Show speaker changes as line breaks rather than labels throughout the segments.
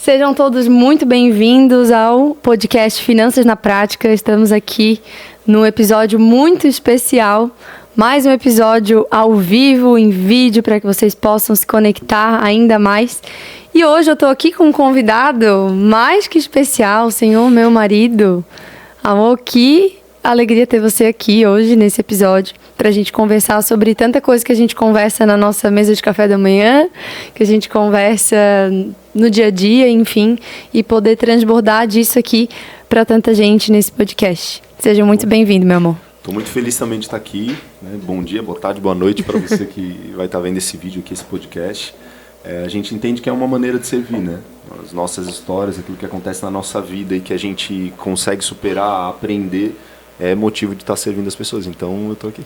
Sejam todos muito bem-vindos ao podcast Finanças na Prática. Estamos aqui num episódio muito especial, mais um episódio ao vivo, em vídeo, para que vocês possam se conectar ainda mais. E hoje eu estou aqui com um convidado mais que especial, senhor meu marido. Amor, que alegria ter você aqui hoje nesse episódio, para a gente conversar sobre tanta coisa que a gente conversa na nossa mesa de café da manhã, que a gente conversa no dia a dia, enfim, e poder transbordar disso aqui para tanta gente nesse podcast. Seja muito bem-vindo, meu amor.
Estou muito feliz também de estar aqui, né? Bom dia, boa tarde, boa noite para você que vai estar vendo esse vídeo aqui, esse podcast. A gente entende que é uma maneira de servir, né? As nossas histórias, aquilo que acontece na nossa vida e que a gente consegue superar, aprender, é motivo de estar servindo as pessoas. Então, eu estou aqui.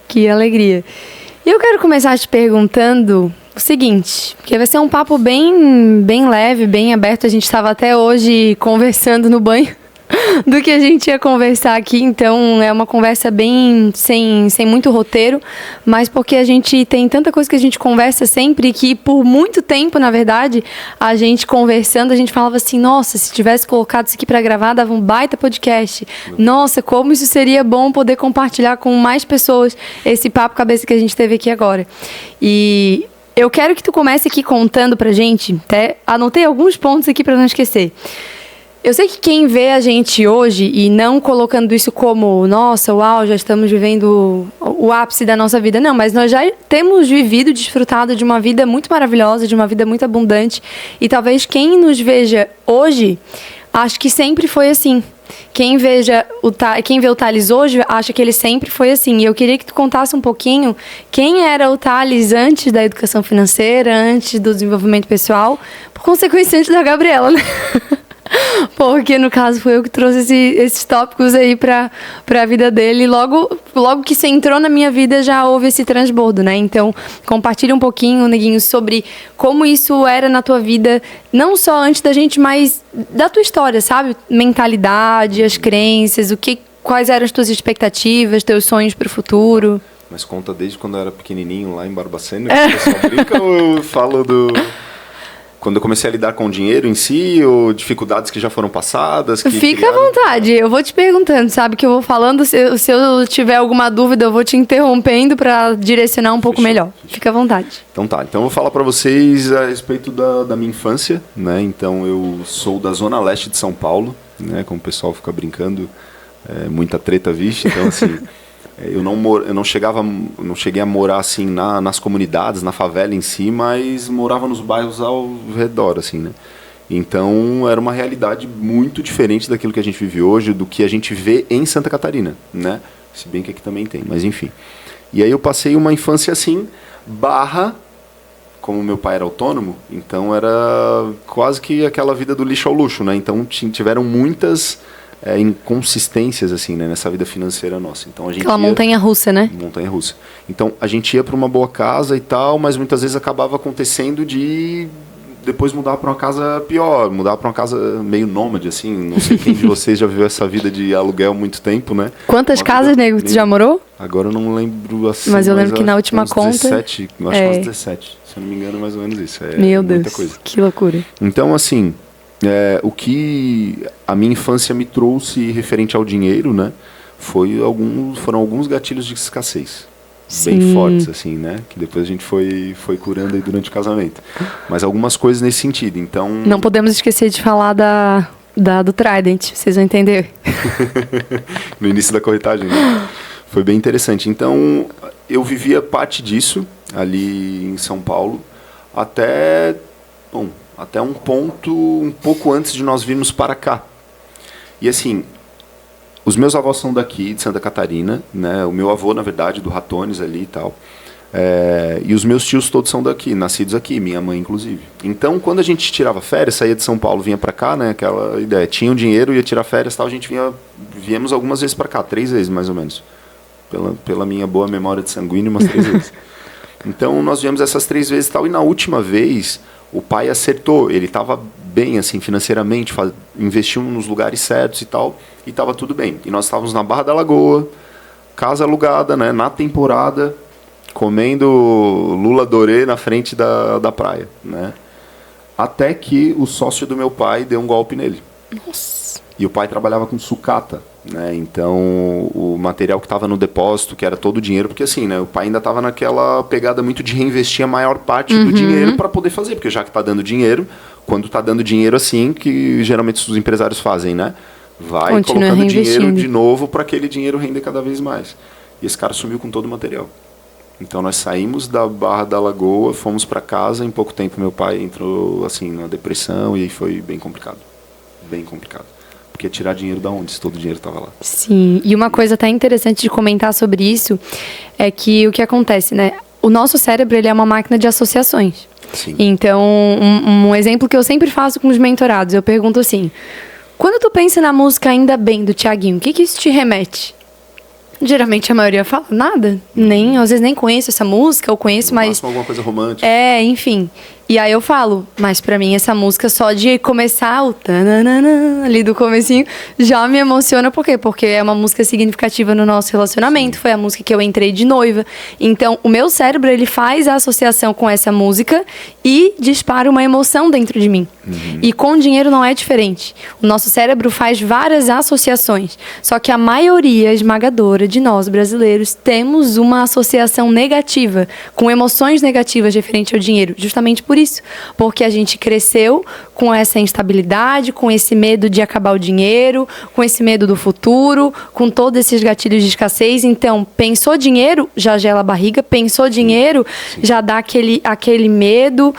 Que alegria. E eu quero começar te perguntando o seguinte, porque vai ser um papo bem leve, bem aberto. A gente estava até hoje conversando no banho do que a gente ia conversar aqui, então é uma conversa bem sem muito roteiro, mas porque a gente tem tanta coisa que a gente conversa sempre que por muito tempo, na verdade, a gente conversando, a gente falava assim, nossa, se tivesse colocado isso aqui para gravar, dava um baita podcast. Nossa, como isso seria bom poder compartilhar com mais pessoas esse papo cabeça que a gente teve aqui agora. E eu quero que tu comece aqui contando pra gente, até anotei alguns pontos aqui para não esquecer. Eu sei que quem vê a gente hoje e não colocando isso como, nossa, uau, já estamos vivendo o ápice da nossa vida. Não, mas nós já temos vivido, desfrutado de uma vida muito maravilhosa, de uma vida muito abundante. E talvez quem nos veja hoje, acho que sempre foi assim. Quem vê o Thales hoje, acha que ele sempre foi assim. E eu queria que tu contasse um pouquinho quem era o Thales antes da educação financeira, antes do desenvolvimento pessoal, por consequência, antes da Gabriela, né? Porque, no caso, foi eu que trouxe esses tópicos aí pra a vida dele. Logo que você entrou na minha vida, já houve esse transbordo, né? Então, compartilha um pouquinho, Neguinho, sobre como isso era na tua vida, não só antes da gente, mas da tua história, sabe? Mentalidade, as crenças, quais eram as tuas expectativas, teus sonhos pro futuro.
Mas conta desde quando eu era pequenininho, lá em Barbacena, que o pessoal brinca, ou eu falo do... Quando eu comecei a lidar com o dinheiro em si, ou dificuldades que já foram passadas?
Fica à vontade, eu vou te perguntando, sabe? Que eu vou falando, se eu tiver alguma dúvida, eu vou te interrompendo para direcionar um pouco melhor. Fica à vontade.
Então tá, então eu vou falar para vocês a respeito da minha infância, né? Então eu sou da Zona Leste de São Paulo, né? Como o pessoal fica brincando, muita treta, vixe, então assim... Eu não cheguei a morar assim nas comunidades, na favela em si, mas morava nos bairros ao redor, assim, né? Então era uma realidade muito diferente daquilo que a gente vive hoje, do que a gente vê em Santa Catarina, né? Se bem que aqui também tem, mas enfim. E aí eu passei uma infância assim, como meu pai era autônomo, então era quase que aquela vida do lixo ao luxo, né? Então tiveram muitas... inconsistências assim, né, nessa vida financeira nossa. Então a gente
aquela montanha-russa, né?
Montanha-russa. Então a gente ia para uma boa casa e tal, mas muitas vezes acabava acontecendo de depois mudar para uma casa pior, mudar para uma casa meio nômade, assim. Não sei quem de vocês já viveu essa vida de aluguel há muito tempo, né?
Quantas casas, nego, tu já morou?
Agora eu não lembro assim.
Mas eu lembro que na última conta...
17, acho que uns 17. Se eu não me engano, mais ou menos isso.
Meu Deus,
muita coisa.
Que loucura.
Então, assim... o que a minha infância me trouxe referente ao dinheiro, né, foram alguns gatilhos de escassez. Sim. Bem fortes, assim, né, que depois a gente foi curando aí durante o casamento. Mas algumas coisas nesse sentido, então...
Não podemos esquecer de falar do Trident, vocês vão entender.
No início da corretagem, né? Foi bem interessante. Então, eu vivia parte disso ali em São Paulo até um ponto um pouco antes de nós virmos para cá. E assim, os meus avós são daqui, de Santa Catarina, né? O meu avô, na verdade, do Ratones ali e tal. E os meus tios todos são daqui, nascidos aqui, minha mãe inclusive. Então, quando a gente tirava férias, saía de São Paulo, vinha para cá, né? Aquela ideia, tinha um dinheiro, ia tirar férias, tal, a gente viemos algumas vezes para cá, 3 vezes mais ou menos. Pela minha boa memória de sanguíneo, umas 3 vezes. Então, nós viemos essas 3 vezes e tal, e na última vez... O pai acertou, ele estava bem assim financeiramente, investiu nos lugares certos e tal, e estava tudo bem. E nós estávamos na Barra da Lagoa, casa alugada, né, na temporada, comendo lula dorê na frente da praia, né? Até que o sócio do meu pai deu um golpe nele.
Nossa.
E o pai trabalhava com sucata, né? Então, o material que estava no depósito, que era todo o dinheiro, porque assim, né? O pai ainda estava naquela pegada muito de reinvestir a maior parte do dinheiro para poder fazer, porque já que está dando dinheiro, quando está dando dinheiro assim, que geralmente os empresários fazem, né? Vai
Continua
colocando dinheiro
reinvestindo
de novo para aquele dinheiro render cada vez mais. E esse cara sumiu com todo o material. Então nós saímos da Barra da Lagoa, fomos para casa, em pouco tempo meu pai entrou assim na depressão e aí foi bem complicado. Bem complicado. Porque tirar dinheiro da onde, se todo o dinheiro estava lá.
Sim, e uma coisa até interessante de comentar sobre isso é que o que acontece, né? O nosso cérebro, ele é uma máquina de associações.
Sim.
Então, um exemplo que eu sempre faço com os mentorados, eu pergunto assim, quando tu pensa na música Ainda Bem, do Thiaguinho, o que isso te remete? Geralmente a maioria fala nada, às vezes nem conheço essa música, ou conheço, mas...
alguma coisa romântica.
Enfim. E aí eu falo, mas pra mim essa música só de começar o tananana, ali do comecinho, já me emociona. Por quê? Porque é uma música significativa no nosso relacionamento, foi a música que eu entrei de noiva. Então, o meu cérebro, ele faz a associação com essa música e dispara uma emoção dentro de mim. E com dinheiro não é diferente. O nosso cérebro faz várias associações, só que a maioria esmagadora de nós brasileiros temos uma associação negativa, com emoções negativas referente ao dinheiro, justamente por isso, porque a gente cresceu com essa instabilidade, com esse medo de acabar o dinheiro, com esse medo do futuro, com todos esses gatilhos de escassez. Então, pensou dinheiro, já gela a barriga, pensou dinheiro, já dá aquele medo.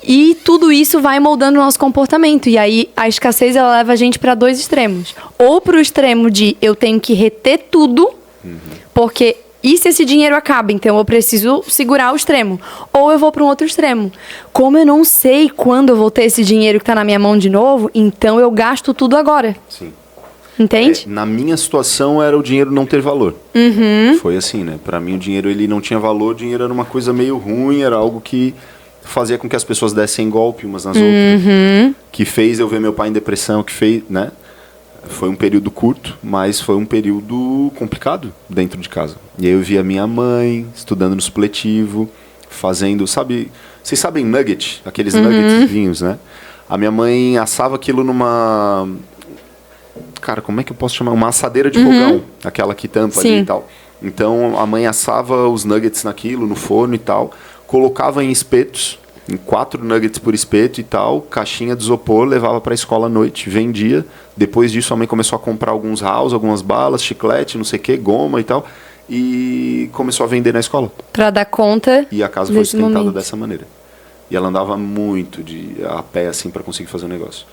E tudo isso vai moldando o nosso comportamento. E aí, a escassez, ela leva a gente para dois extremos. Ou para o extremo de eu tenho que reter tudo, porque... E se esse dinheiro acaba? Então eu preciso segurar o extremo. Ou eu vou para um outro extremo. Como eu não sei quando eu vou ter esse dinheiro que está na minha mão de novo, então eu gasto tudo agora.
Sim.
Entende?
Na minha situação era o dinheiro não ter valor. Foi assim, né? Para mim o dinheiro ele não tinha valor, o dinheiro era uma coisa meio ruim, era algo que fazia com que as pessoas dessem golpe umas nas outras. Que fez eu ver meu pai em depressão, que fez, né? Foi um período curto, mas foi um período complicado dentro de casa. E aí eu vi a minha mãe estudando no supletivo, fazendo, sabe... Vocês sabem nugget? Aqueles nuggets vinhos, né? A minha mãe assava aquilo numa... Cara, como é que eu posso chamar? Uma assadeira de fogão. Aquela que tampa ali e tal. Então, a mãe assava os nuggets naquilo, no forno e tal. Colocava em espetos, em 4 nuggets por espeto e tal. Caixinha de isopor, levava para a escola à noite, vendia. Depois disso, a mãe começou a comprar alguns house, algumas balas, chiclete, não sei o que, goma e tal. E começou a vender na escola.
Para dar conta.
E a casa foi sustentada dessa maneira. E ela andava muito a pé, assim, para conseguir fazer o negócio.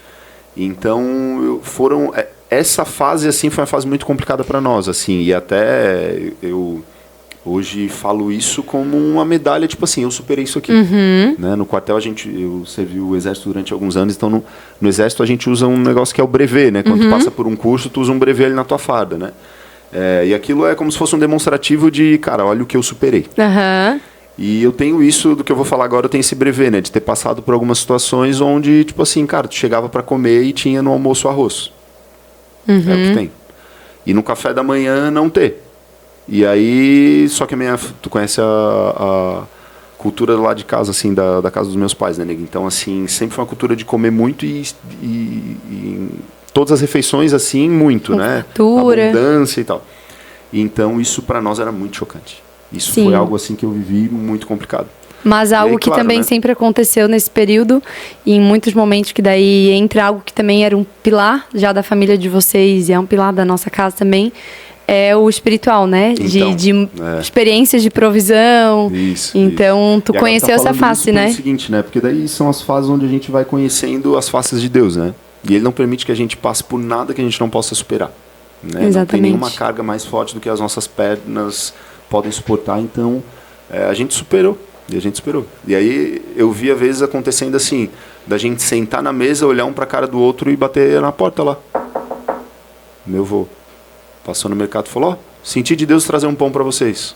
Então, essa fase, assim, foi uma fase muito complicada para nós, assim. E até eu hoje falo isso como uma medalha, tipo assim, eu superei isso aqui. Né? No quartel, eu servi o exército durante alguns anos, então no exército a gente usa um negócio que é o brevet, né? Quando tu passa por um curso, tu usa um brevet ali na tua farda, né? E aquilo é como se fosse um demonstrativo de, cara, olha o que eu superei. E eu tenho isso, do que eu vou falar agora, eu tenho esse brevet, né? De ter passado por algumas situações onde, tipo assim, cara, tu chegava para comer e tinha no almoço arroz. É o que tem. E no café da manhã não ter. E aí, só que tu conhece a cultura lá de casa, assim, da casa dos meus pais, né, nego? Então, assim, sempre foi uma cultura de comer muito e todas as refeições, assim, muito, né? Abundância e tal. E então, isso pra nós era muito chocante. Isso foi algo, assim, que eu vivi muito complicado.
Mas algo que também, né, sempre aconteceu nesse período, e em muitos momentos que daí entra algo que também era um pilar já da família de vocês, e é um pilar da nossa casa também, é o espiritual, né? Então, de experiências de provisão. Então, tu conheceu essa face, né?
É o seguinte, né? Porque daí são as fases onde a gente vai conhecendo as faces de Deus, né? E Ele não permite que a gente passe por nada que a gente não possa superar. Né? Exatamente. Não tem nenhuma carga mais forte do que as nossas pernas podem suportar. Então, a gente superou. E a gente superou. E aí, eu vi, às vezes, acontecendo assim, da gente sentar na mesa, olhar um pra cara do outro e bater na porta lá. Meu vô passou no mercado e falou, senti de Deus trazer um pão para vocês.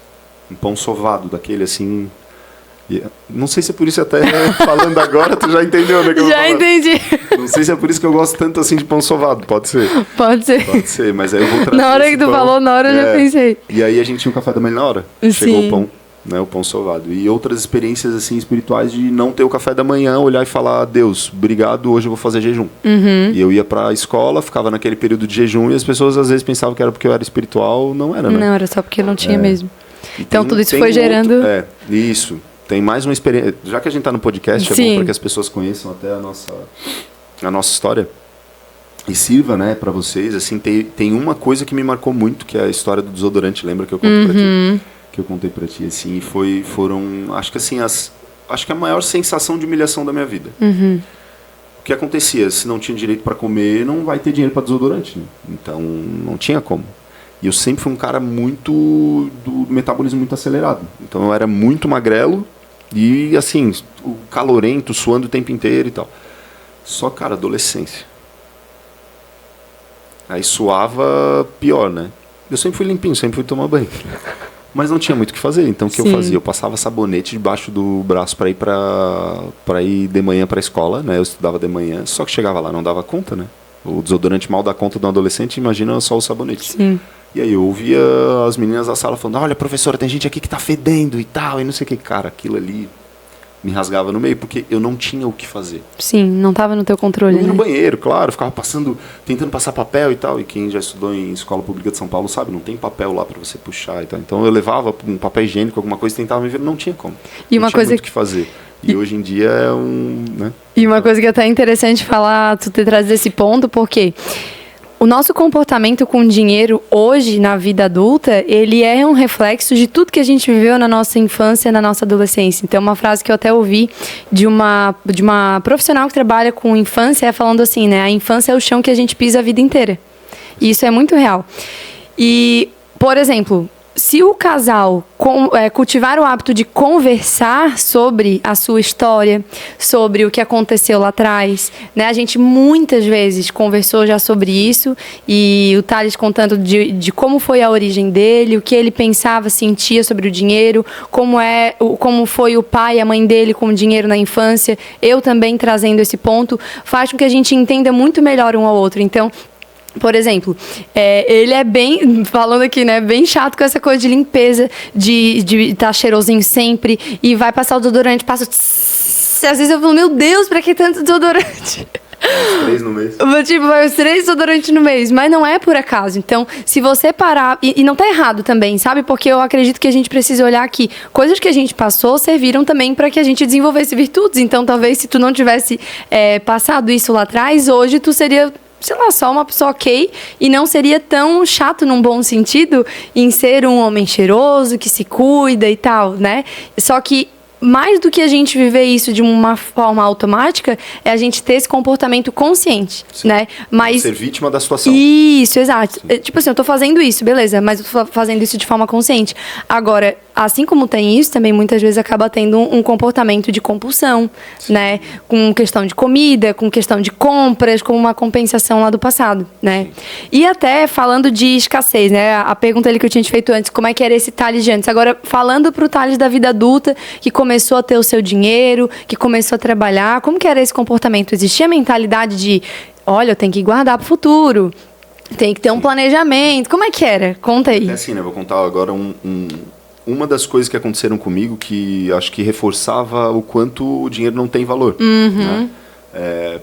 Um pão sovado, daquele assim... Não sei se é por isso até falando agora, tu já entendeu, né?
Já entendi.
Não sei se é por isso que eu gosto tanto assim de pão sovado, pode ser.
Pode ser,
mas aí eu vou trazer
na hora que tu falou, na hora eu já pensei.
E aí a gente tinha um café da manhã na hora. Chegou o pão. né, o pão sovado. E outras experiências assim espirituais de não ter o café da manhã, olhar e falar: Deus, obrigado, hoje eu vou fazer jejum. E eu ia para a escola, ficava naquele período de jejum e as pessoas às vezes pensavam que era porque eu era espiritual, não era, né?
Não, era só porque não tinha mesmo.
E
então tudo isso foi gerando...
Isso. Tem mais uma experiência. Já que a gente está no podcast, é bom para que as pessoas conheçam até a nossa história. E sirva, né, para vocês. Assim, tem uma coisa que me marcou muito, que é a história do desodorante. Lembra que eu contei para ti? Que eu contei para ti, assim, e foram, acho que assim, acho que a maior sensação de humilhação da minha vida. O que acontecia? Se não tinha direito para comer, não vai ter dinheiro para desodorante, né? Então, não tinha como. E eu sempre fui um cara do metabolismo muito acelerado. Então, eu era muito magrelo e, assim, calorento, suando o tempo inteiro e tal. Só, cara, adolescência. Aí suava pior, né? Eu sempre fui limpinho, sempre fui tomar banho. Mas não tinha muito o que fazer, então o que eu fazia? Eu passava sabonete debaixo do braço para ir de manhã para a escola, né? Eu estudava de manhã, só que chegava lá, não dava conta, né? O desodorante mal dá conta de um adolescente, imagina só o sabonete.
Sim.
E aí eu ouvia as meninas da sala falando: olha, professora, tem gente aqui que tá fedendo e tal, e não sei o que. Cara, aquilo ali me rasgava no meio, porque eu não tinha o que fazer.
Sim, não estava no teu controle,
eu ia
né?
no banheiro, claro, ficava tentando passar papel e tal, e quem já estudou em escola pública de São Paulo sabe, não tem papel lá para você puxar e tal. Então eu levava um papel higiênico, alguma coisa, e tentava me ver, não tinha como.
E
não
uma
tinha
coisa
muito o que fazer. E hoje em dia é né?
E uma coisa que é até interessante falar, tu ter trazido esse ponto, porque o nosso comportamento com dinheiro hoje, na vida adulta, ele é um reflexo de tudo que a gente viveu na nossa infância, na nossa adolescência. Então, uma frase que eu até ouvi de uma profissional que trabalha com infância, falando assim, né? A infância é o chão que a gente pisa a vida inteira. E isso é muito real. E, por exemplo, se o casal cultivar o hábito de conversar sobre a sua história, sobre o que aconteceu lá atrás, né? A gente muitas vezes conversou já sobre isso, e o Thales contando de como foi a origem dele, o que ele pensava, sentia sobre o dinheiro, como foi o pai e a mãe dele com o dinheiro na infância, eu também trazendo esse ponto, faz com que a gente entenda muito melhor um ao outro. Então, por exemplo, ele é bem, falando aqui, né, bem chato com essa coisa de limpeza, de estar cheirosinho sempre, e vai passar o desodorante, passa... Às vezes eu falo, meu Deus, pra que tanto desodorante?
Uns 3 no mês.
Tipo, vai os 3 desodorantes no mês, mas não é por acaso. Então, se você parar... E não tá errado também, sabe? Porque eu acredito que a gente precisa olhar que coisas que a gente passou serviram também para que a gente desenvolvesse virtudes. Então, talvez, se tu não tivesse passado isso lá atrás, hoje tu seria... sei lá, só uma pessoa ok, e não seria tão chato num bom sentido em ser um homem cheiroso, que se cuida e tal, né? Só que mais do que a gente viver isso de uma forma automática, é a gente ter esse comportamento consciente,
sim,
né? Mas
ser vítima da situação.
Isso, exato. Tipo assim, eu tô fazendo isso, beleza, mas eu tô fazendo isso de forma consciente. Agora, assim como tem isso, também muitas vezes acaba tendo um comportamento de compulsão, sim, né? Com questão de comida, com questão de compras, como uma compensação lá do passado, né? Sim. E até falando de escassez, né? A pergunta ali que eu tinha te feito antes, como é que era esse Thales de antes? Agora, falando pro Thales da vida adulta, que começou a ter o seu dinheiro, que começou a trabalhar, como que era esse comportamento? Existia a mentalidade de, olha, eu tenho que guardar pro futuro, tem que ter um planejamento. Como é que era? Conta aí.
É assim, né? Vou contar agora uma das coisas que aconteceram comigo que acho que reforçava o quanto o dinheiro não tem valor. Né?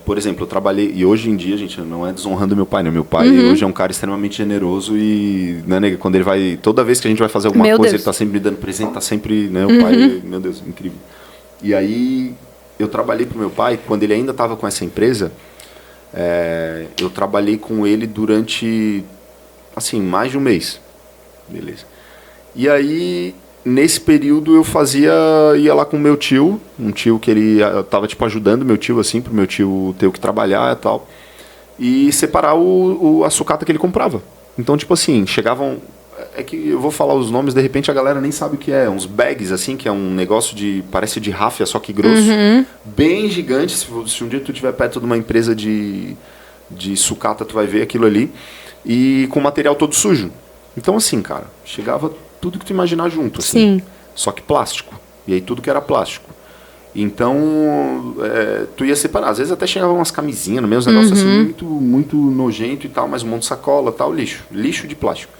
Por exemplo, eu trabalhei, e hoje em dia, gente, não é desonrando meu pai, né? Meu pai hoje é um cara extremamente generoso e, né, quando ele vai, toda vez que a gente vai fazer alguma coisa, ele tá sempre me dando presente, tá sempre, né, o pai, meu Deus, incrível. E aí, eu trabalhei pro meu pai, quando ele ainda tava com essa empresa, eu trabalhei com ele durante, assim, mais de um mês. Beleza. E aí, nesse período, ia lá com o meu tio, um tio que ele tava, tipo, ajudando meu tio, assim, pro meu tio ter o que trabalhar e tal, e separar a sucata que ele comprava. Então, tipo assim, chegavam... É que eu vou falar os nomes, de repente a galera nem sabe o que é. Uns bags, assim, que é um negócio parece de ráfia, só que grosso. Bem gigante. Se um dia tu estiver perto de uma empresa de sucata, tu vai ver aquilo ali. E com material todo sujo. Então, assim, cara, chegava tudo que tu imaginar junto, assim.
Sim.
Só que plástico. E aí tudo que era plástico. Então, tu ia separar. Às vezes até chegavam umas camisinhas no meio, uns negócios assim, muito, muito nojento e tal, mas um monte de sacola, tal, lixo. Lixo de plástico.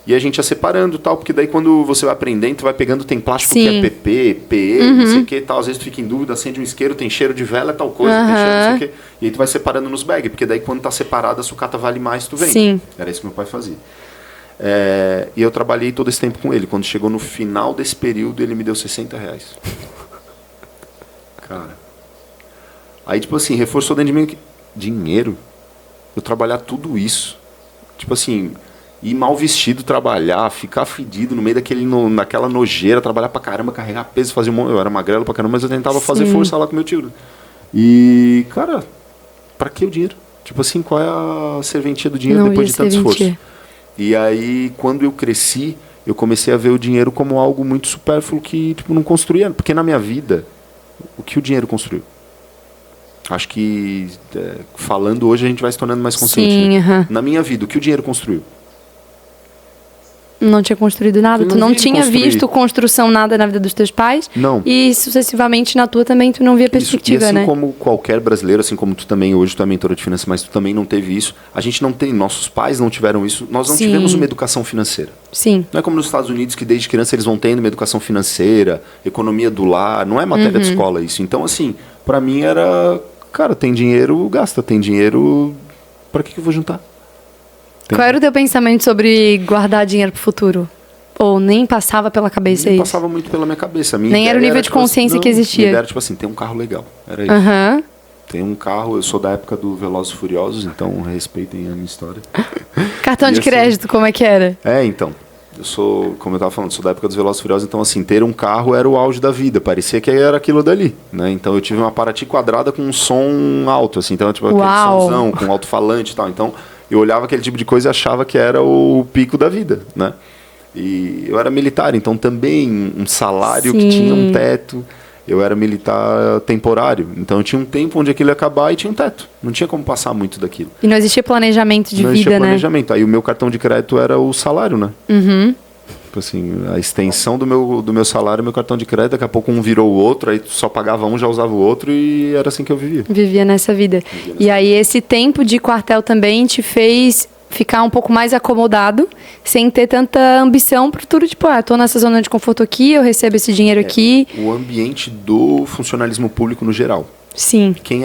E a gente ia separando e tal, porque daí quando você vai aprendendo, tu vai pegando, tem plástico que é PP, PE, não sei o que e tal. Às vezes tu fica em dúvida, acende um isqueiro, tem cheiro de vela, tal coisa, tem cheiro não sei o que. E aí tu vai separando nos bags, porque daí quando tá separada, a sucata vale mais, tu vende.
Sim.
Era isso que meu pai fazia. E eu trabalhei todo esse tempo com ele. Quando chegou no final desse período, ele me deu R$60. Cara. Aí, tipo assim, reforçou dentro de mim que dinheiro? Eu trabalhar tudo isso. Tipo assim, ir mal vestido trabalhar, ficar fedido no meio naquela nojeira, trabalhar pra caramba, carregar peso, fazer eu era magrelo pra caramba, mas eu tentava fazer força lá com meu tio. E, cara, pra que o dinheiro? Tipo assim, qual é a serventia do dinheiro depois de tanto esforço? E aí, quando eu cresci, eu comecei a ver o dinheiro como algo muito supérfluo que, tipo, não construía. Porque na minha vida, o que o dinheiro construiu? Acho que, falando hoje, a gente vai se tornando mais consciente.
Sim,
né? Na minha vida, o que o dinheiro construiu?
Não tinha construído nada? Tu não tinha visto construção nada na vida dos teus pais?
Não.
E, sucessivamente, na tua também, tu não via perspectiva,
assim,
né?
Como qualquer brasileiro, assim como tu também, hoje tu é mentora de finanças, mas tu também não teve isso. A gente não tem, nossos pais não tiveram isso. Nós não tivemos uma educação financeira.
Sim.
Não é como nos Estados Unidos, que desde criança eles vão tendo uma educação financeira, economia do lar, não é matéria de escola isso. Então, assim, pra mim era, cara, tem dinheiro, gasta, tem dinheiro, pra que eu vou juntar?
Qual era o teu pensamento sobre guardar dinheiro pro futuro? Ou nem passava pela cabeça
nem
isso?
Passava muito pela minha cabeça.
Nem era o nível de consciência que existia.
Era tipo assim, tem um carro legal. Era isso. Tem um carro, eu sou da época do Velozes e Furiosos, então respeitem a minha história.
Cartão de crédito, como é que era?
Então. Eu sou, como eu estava falando, sou da época dos Velozes e Furiosos, então assim, ter um carro era o auge da vida, parecia que era aquilo dali, né? Então eu tive uma Paraty quadrada com um som alto, assim, então tipo aquele somzão, com alto-falante e tal, então eu olhava aquele tipo de coisa e achava que era o pico da vida, né? E eu era militar, então também um salário que tinha um teto. Eu era militar temporário, então eu tinha um tempo onde aquilo ia acabar e tinha um teto. Não tinha como passar muito daquilo.
E não existia planejamento de vida, né? Não existia
planejamento. Aí o meu cartão de crédito era o salário, né? Tipo assim, a extensão do meu salário, meu cartão de crédito, daqui a pouco um virou o outro, aí só pagava um, já usava o outro e era assim que eu vivia.
Vivia nessa vida. E aí esse tempo de quartel também te fez ficar um pouco mais acomodado, sem ter tanta ambição pro futuro, tipo, tô nessa zona de conforto aqui, eu recebo esse dinheiro aqui.
O ambiente do funcionalismo público no geral.
Sim.
Quem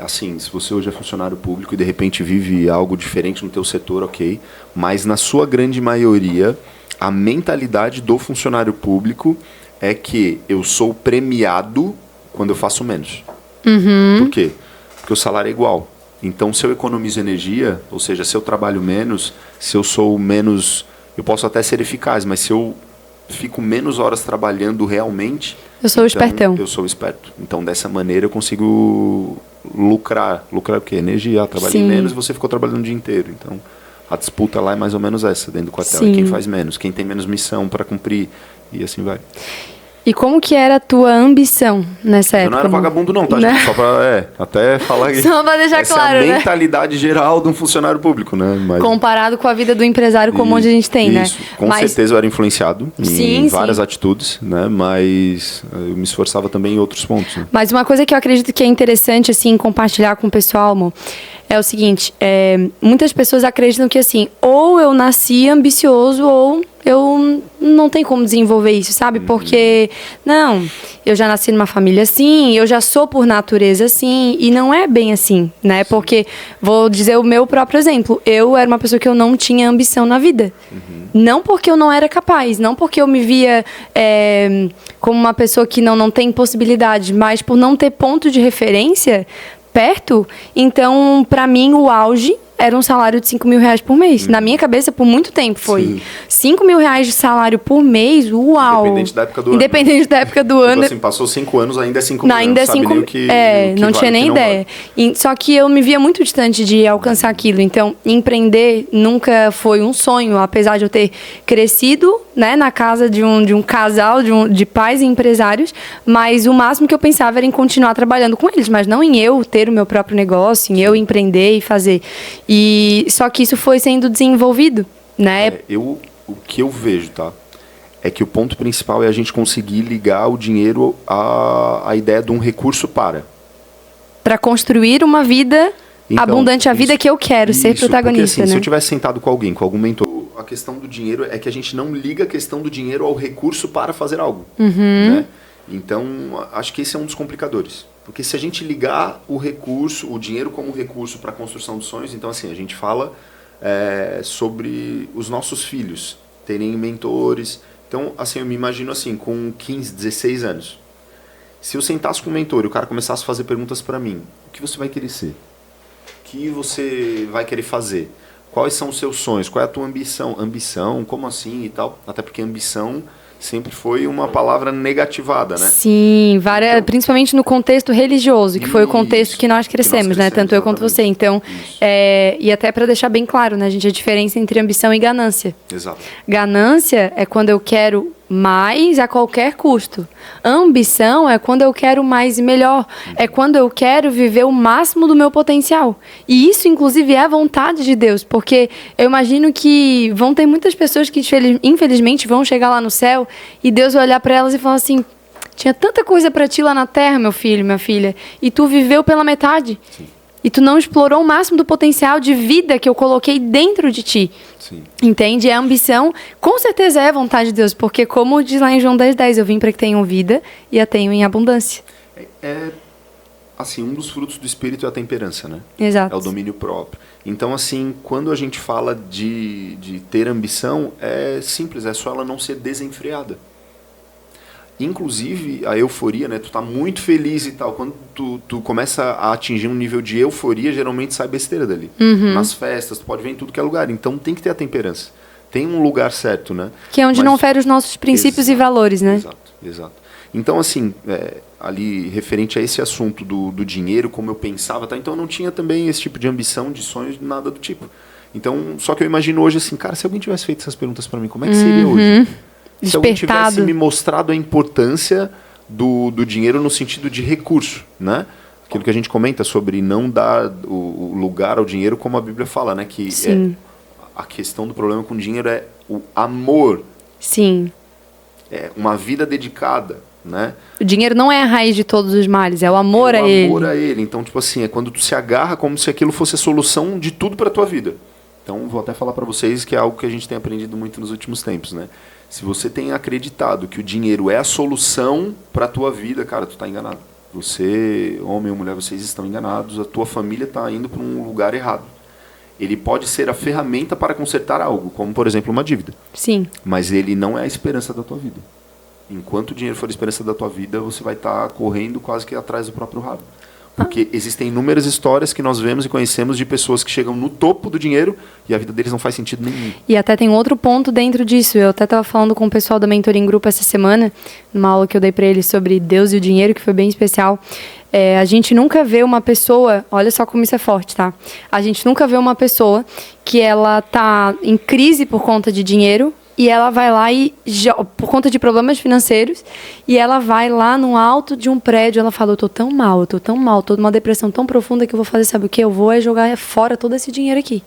assim, se você hoje é funcionário público e de repente vive algo diferente no teu setor, ok, mas na sua grande maioria, a mentalidade do funcionário público é que eu sou premiado quando eu faço menos. Por quê? Porque o salário é igual. Então, se eu economizo energia, ou seja, se eu trabalho menos, se eu sou menos... Eu posso até ser eficaz, mas se eu fico menos horas trabalhando realmente...
Eu sou espertão.
Eu sou esperto. Então, dessa maneira, eu consigo lucrar. Lucrar o quê? Energia. Trabalhei menos e você ficou trabalhando o dia inteiro. Então, a disputa lá é mais ou menos essa, dentro do quartel. É quem faz menos, quem tem menos missão para cumprir. E assim vai.
E como que era a tua ambição nessa época?
Eu não era vagabundo não, tá? Né? Só pra, até falar que
só pra deixar claro,
é a mentalidade geral de um funcionário público, né? Mas... comparado
com a vida do empresário comum onde a gente tem, né?
Com certeza eu era influenciado em várias atitudes, né? Mas eu me esforçava também em outros pontos. Né?
Mas uma coisa que eu acredito que é interessante, assim, compartilhar com o pessoal, amor, é o seguinte, muitas pessoas acreditam que, assim, ou eu nasci ambicioso ou eu não tenho como desenvolver isso, sabe? Porque, não, eu já nasci numa família assim, eu já sou por natureza assim, e não é bem assim, né? Porque, vou dizer o meu próprio exemplo, eu era uma pessoa que eu não tinha ambição na vida. Não porque eu não era capaz, não porque eu me via como uma pessoa que não tem possibilidade, mas por não ter ponto de referência perto, então, para mim, o auge era um salário de R$5.000 por mês. Na minha cabeça, por muito tempo, foi R$5.000 de salário por mês, uau!
Independente da época do ano.
Independente da época do ano.
Tipo assim, passou 5 anos, ainda é 5 mil.
Ainda é 5 mil. Não tinha nem ideia. Só que eu me via muito distante de alcançar aquilo. Então, empreender nunca foi um sonho, apesar de eu ter crescido, né, na casa de um casal, de pais e empresários, mas o máximo que eu pensava era em continuar trabalhando com eles, mas não em eu ter o meu próprio negócio, em eu empreender e fazer. E só que isso foi sendo desenvolvido, né?
O que eu vejo, tá? É que o ponto principal é a gente conseguir ligar o dinheiro à ideia de um recurso para
construir uma vida abundante, a vida que eu quero, ser protagonista,
porque, assim,
né?
Se eu tivesse sentado com alguém, com algum mentor, a questão do dinheiro é que a gente não liga a questão do dinheiro ao recurso para fazer algo. Né? Então, acho que esse é um dos complicadores. Porque se a gente ligar o recurso, o dinheiro como recurso para a construção dos sonhos, então assim, a gente fala sobre os nossos filhos terem mentores. Então, assim, eu me imagino assim, com 15, 16 anos. Se eu sentasse com um mentor e o cara começasse a fazer perguntas para mim, o que você vai querer ser? O que você vai querer fazer? Quais são os seus sonhos? Qual é a tua ambição? Ambição, como assim e tal? Até porque ambição sempre foi uma palavra negativada, né?
Sim, principalmente no contexto religioso, que foi o contexto que nós crescemos, né? Tanto eu quanto você. Então, e até para deixar bem claro, né, gente, a diferença entre ambição e ganância.
Exato.
Ganância é quando eu quero mais a qualquer custo. Ambição é quando eu quero mais e melhor. É quando eu quero viver o máximo do meu potencial. E isso, inclusive, é a vontade de Deus. Porque eu imagino que vão ter muitas pessoas que, infelizmente, vão chegar lá no céu e Deus vai olhar para elas e falar assim: tinha tanta coisa para ti lá na terra, meu filho, minha filha, e tu viveu pela metade. Sim. E tu não explorou o máximo do potencial de vida que eu coloquei dentro de ti. Sim. Entende? A ambição, com certeza, é a vontade de Deus. Porque, como diz lá em João 10:10, eu vim para que tenham vida e a tenham em abundância.
Assim, um dos frutos do Espírito é a temperança, né?
Exato.
É o domínio próprio. Então, assim, quando a gente fala de ter ambição, é simples, é só ela não ser desenfreada. Inclusive, a euforia, né? Tu tá muito feliz e tal. Quando tu começa a atingir um nível de euforia, geralmente sai besteira dali. Nas festas, tu pode ver em tudo que é lugar. Então tem que ter a temperança. Tem um lugar certo, né?
Que é onde não fere os nossos princípios e valores, né?
Exato. Então, assim, ali, referente a esse assunto do dinheiro, como eu pensava, tá? Então eu não tinha também esse tipo de ambição, de sonhos, nada do tipo. Então, só que eu imagino hoje assim, cara, se alguém tivesse feito essas perguntas para mim, como é que seria hoje? Se alguém tivesse me mostrado a importância do dinheiro no sentido de recurso, né? Aquilo que a gente comenta sobre não dar o lugar ao dinheiro, como a Bíblia fala, né? Que a questão do problema com o dinheiro é o amor.
Sim.
É uma vida dedicada, né?
O dinheiro não é a raiz de todos os males, é o amor a ele.
É o amor a ele. Então, tipo assim, é quando tu se agarra como se aquilo fosse a solução de tudo para tua vida. Então, vou até falar para vocês que é algo que a gente tem aprendido muito nos últimos tempos, né? Se você tem acreditado que o dinheiro é a solução para a tua vida, cara, tu está enganado. Você, homem ou mulher, vocês estão enganados. A tua família está indo para um lugar errado. Ele pode ser a ferramenta para consertar algo, como, por exemplo, uma dívida.
Sim.
Mas ele não é a esperança da tua vida. Enquanto o dinheiro for a esperança da tua vida, você vai estar correndo quase que atrás do próprio rabo. Porque existem inúmeras histórias que nós vemos e conhecemos de pessoas que chegam no topo do dinheiro e a vida deles não faz sentido nenhum.
E até tem outro ponto dentro disso. Eu até estava falando com o pessoal da Mentoria em Grupo essa semana, numa aula que eu dei para eles sobre Deus e o dinheiro, que foi bem especial. A gente nunca vê uma pessoa, olha só como isso é forte, tá? A gente nunca vê uma pessoa que ela tá em crise por conta de dinheiro, e ela vai lá e, por conta de problemas financeiros, e ela vai lá no alto de um prédio, ela fala, eu tô tão mal, tô numa depressão tão profunda que eu vou fazer, sabe o quê? Eu vou jogar fora todo esse dinheiro aqui.